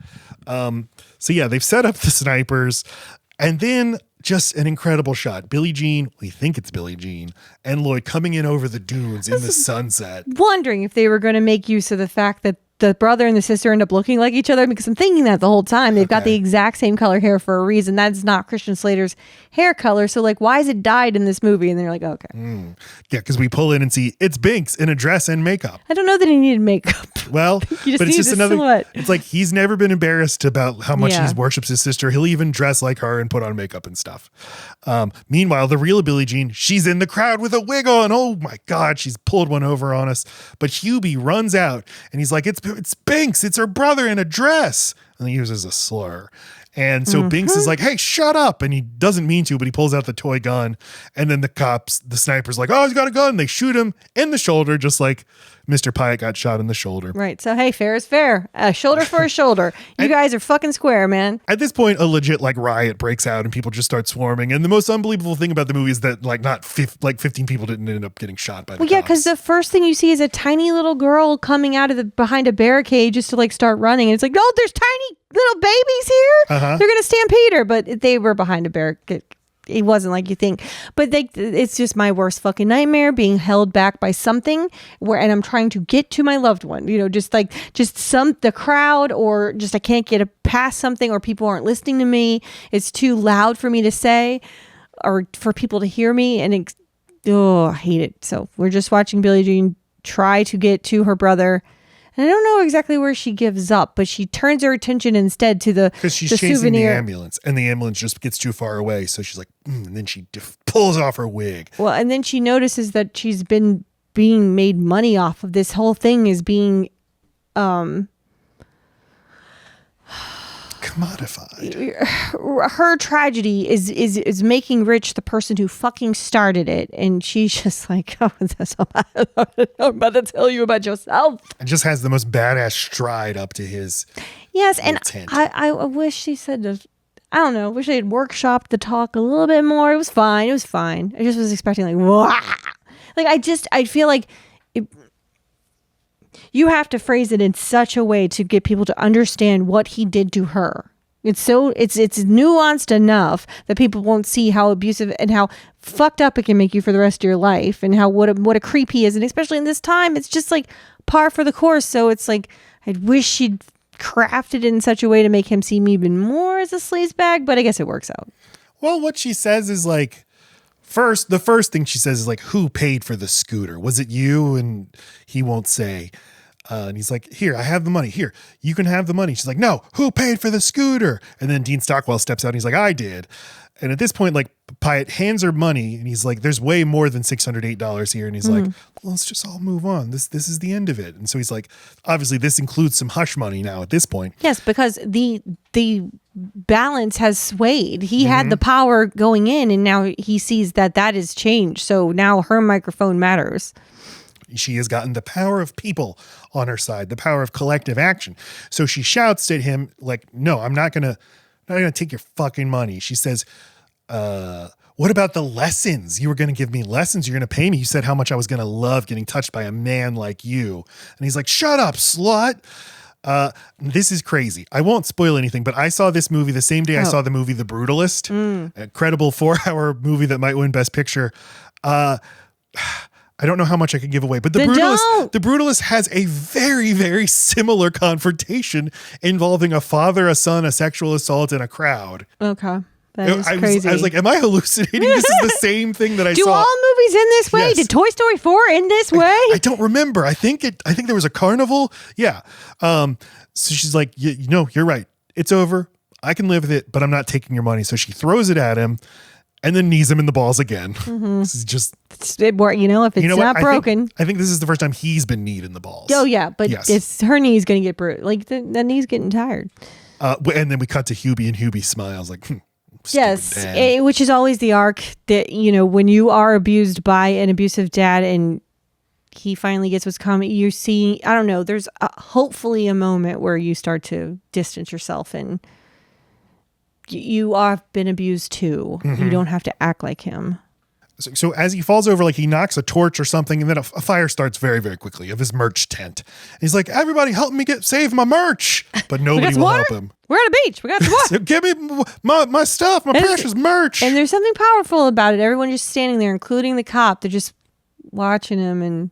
[SPEAKER 1] They've set up the snipers, and then just an incredible shot. Billie Jean, we think it's Billie Jean, and Lloyd coming in over the dunes in the sunset.
[SPEAKER 2] Wondering if they were going to make use of the fact that the brother and the sister end up looking like each other, because I'm thinking that the whole time. They've got the exact same color hair for a reason. That's not Christian Slater's hair color. So like, why is it dyed in this movie? And they're like, okay.
[SPEAKER 1] Yeah, because we pull in and see it's Binks in a dress and makeup.
[SPEAKER 2] I don't know that he needed makeup.
[SPEAKER 1] Well, but it's just another silhouette. It's like he's never been embarrassed about how much he worships his sister. He'll even dress like her and put on makeup and stuff. Meanwhile, the real Billie Jean, she's in the crowd with a wig on. Oh my God, she's pulled one over on us. But Hubie runs out and he's like, it's Binks. It's her brother in a dress. and he uses a slur. And so Binks is like, hey, shut up. And he doesn't mean to, but he pulls out the toy gun. And then the sniper's like, oh, he's got a gun. They shoot him in the shoulder, just like Mr. Pyatt got shot in the shoulder.
[SPEAKER 2] Right. So, hey, fair is fair. A shoulder for a shoulder. You guys are fucking square, man.
[SPEAKER 1] At this point, a legit like riot breaks out and people just start swarming. And the most unbelievable thing about the movie is that like 15 people didn't end up getting shot by the cops.
[SPEAKER 2] Yeah, because the first thing you see is a tiny little girl coming out of behind a barricade just to like start running. And it's like, oh, there's tiny little babies here. They're going to stampede her. But they were behind a barricade. It wasn't like you think, but it's just my worst fucking nightmare, being held back by something and I'm trying to get to my loved one, the crowd, or just I can't get past something, or people aren't listening to me. It's too loud for me to say or for people to hear me. And I hate it. So we're just watching Billie Jean try to get to her brother. And I don't know exactly where she gives up, but she turns her attention instead to
[SPEAKER 1] because she's chasing
[SPEAKER 2] souvenir.
[SPEAKER 1] the ambulance, and the ambulance just gets too far away. So she's like, and then she pulls off her wig.
[SPEAKER 2] Well, and then she notices that she's been being made money off of this whole thing, is being
[SPEAKER 1] commodified.
[SPEAKER 2] Her tragedy is making rich the person who fucking started it, and she's just like, oh, I'm about to tell you about yourself.
[SPEAKER 1] And just has the most badass stride up to his.
[SPEAKER 2] Yes, and
[SPEAKER 1] tent.
[SPEAKER 2] I wish she said, I don't know, wish they had workshopped the talk a little bit more. It was fine. I just was expecting like, wah! Like I feel like you have to phrase it in such a way to get people to understand what he did to her. It's nuanced enough that people won't see how abusive and how fucked up it can make you for the rest of your life, and how what a creep he is. And especially in this time, it's just like par for the course. So it's like, I wish she'd crafted it in such a way to make him seem even more as a sleazebag, but I guess it works out.
[SPEAKER 1] Well, what she says is like, the first thing she says is like, who paid for the scooter? Was it you? And he won't say. And he's like, here, I have the money. Here, you can have the money. She's like, no, who paid for the scooter? And then Dean Stockwell steps out and he's like, I did. And at this point, like, Pyatt hands her money and he's like, there's way more than $608 here. And he's like, well, let's just all move on. This is the end of it. And so he's like, obviously this includes some hush money now at this point.
[SPEAKER 2] Yes, because the balance has swayed. He had the power going in, and now he sees that has changed. So now her microphone matters.
[SPEAKER 1] She has gotten the power of people on her side, the power of collective action. So she shouts at him like, no, I'm not gonna take your fucking money. She says, what about the lessons? You were going to give me lessons. You're going to pay me. You said how much I was going to love getting touched by a man like you. And he's like, shut up, slut. This is crazy. I won't spoil anything, but I saw this movie the same day I saw the movie The Brutalist, a incredible 4-hour movie that might win Best Picture. I don't know how much I could give away, but The Brutalist has a very, very similar confrontation involving a father, a son, a sexual assault, and a crowd.
[SPEAKER 2] Okay. That is crazy.
[SPEAKER 1] I was like, am I hallucinating? This is the same thing that I saw.
[SPEAKER 2] Do all movies end this way?
[SPEAKER 1] Yes.
[SPEAKER 2] Did Toy Story 4 end this way?
[SPEAKER 1] I don't remember. I think there was a carnival. Yeah. So she's like, you're right. It's over. I can live with it, but I'm not taking your money. So she throws it at him and then knees him in the balls again. This is just...
[SPEAKER 2] if it's not broken.
[SPEAKER 1] I think this is the first time he's been kneed in the balls.
[SPEAKER 2] Oh, yeah. But it's her knee's going to get bruised. Like, the knee's getting tired.
[SPEAKER 1] And then we cut to Hubie, and Hubie smiles like,
[SPEAKER 2] yes, which is always the arc that, when you are abused by an abusive dad and he finally gets what's coming, you see, I don't know, there's hopefully a moment where you start to distance yourself and you have been abused too. You don't have to act like him.
[SPEAKER 1] So as he falls over, like he knocks a torch or something, and then a fire starts very, very quickly of his merch tent. And he's like, everybody help me save my merch. But nobody will help him.
[SPEAKER 2] We're at a beach. We got some water.
[SPEAKER 1] So give me my stuff, my precious merch.
[SPEAKER 2] And there's something powerful about it. Everyone just standing there, including the cop. They're just watching him, and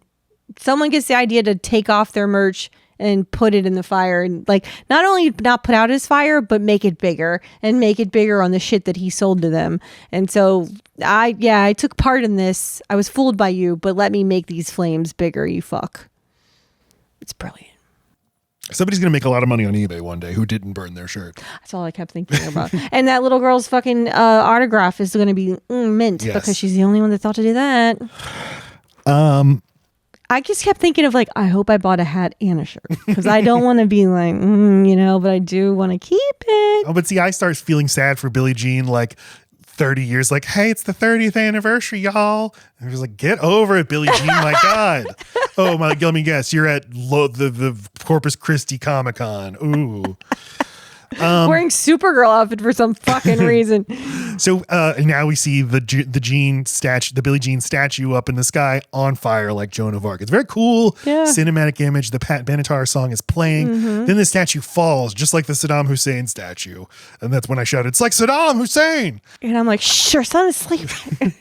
[SPEAKER 2] someone gets the idea to take off their merch and put it in the fire, and like not only not put out his fire, but make it bigger and make it bigger on the shit that he sold to them. And so I took part in this. I was fooled by you, but let me make these flames bigger, you fuck. It's brilliant.
[SPEAKER 1] Somebody's going to make a lot of money on eBay one day who didn't burn their shirt.
[SPEAKER 2] That's all I kept thinking about. And that little girl's fucking autograph is going to be mint because she's the only one that thought to do that. I just kept thinking of like, I hope I bought a hat and a shirt because I don't want to be like, but I do want to keep it.
[SPEAKER 1] Oh, but see, I start feeling sad for Billie Jean like 30 years, like, hey, it's the 30th anniversary, y'all. And I was like, get over it, Billie Jean, my God. Oh, my, let me guess, you're at the Corpus Christi Comic-Con. Ooh.
[SPEAKER 2] Wearing Supergirl outfit for some fucking reason.
[SPEAKER 1] So now we see the Jean statue, the Billie Jean statue up in the sky on fire like Joan of Arc. It's a very cool cinematic image. The Pat Benatar song is playing. Then the statue falls just like the Saddam Hussein statue. And that's when I shouted, it's like Saddam Hussein.
[SPEAKER 2] And I'm like, shh, our son is sleeping.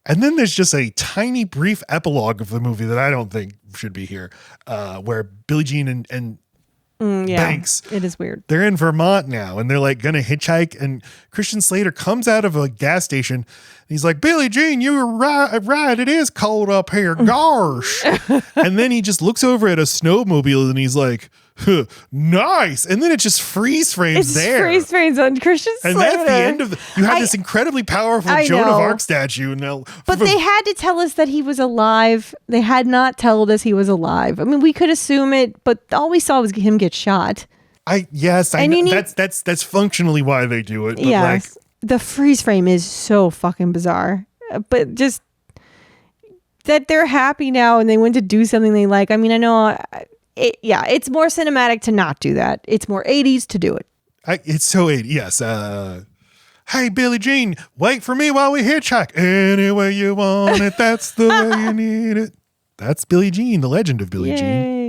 [SPEAKER 1] And then there's just a tiny brief epilogue of the movie that I don't think should be here, where Billie Jean and Banks.
[SPEAKER 2] It is weird.
[SPEAKER 1] They're in Vermont now and they're like going to hitchhike. And Christian Slater comes out of a gas station. And he's like, Billie Jean, you were right. It is cold up here. Gosh. And then he just looks over at a snowmobile and he's like, huh, nice. And then it just freeze frames there.
[SPEAKER 2] Freeze frames on Christian Slater.
[SPEAKER 1] And that's the end of you had this incredibly powerful Joan of Arc statue. Now,
[SPEAKER 2] but they had to tell us that he was alive. They had not told us he was alive. I mean, we could assume it, but all we saw was him get shot.
[SPEAKER 1] I know. That's functionally why they do it. But
[SPEAKER 2] yes. The freeze frame is so fucking bizarre. But just that they're happy now and they went to do something they like. I mean, I know it's more cinematic to not do that. It's more 80s to do it.
[SPEAKER 1] It's so 80s. Yes. Hey, Billie Jean, wait for me while we hitchhike. Any way you want it, that's the way you need it. That's Billie Jean, the legend of Billie Jean.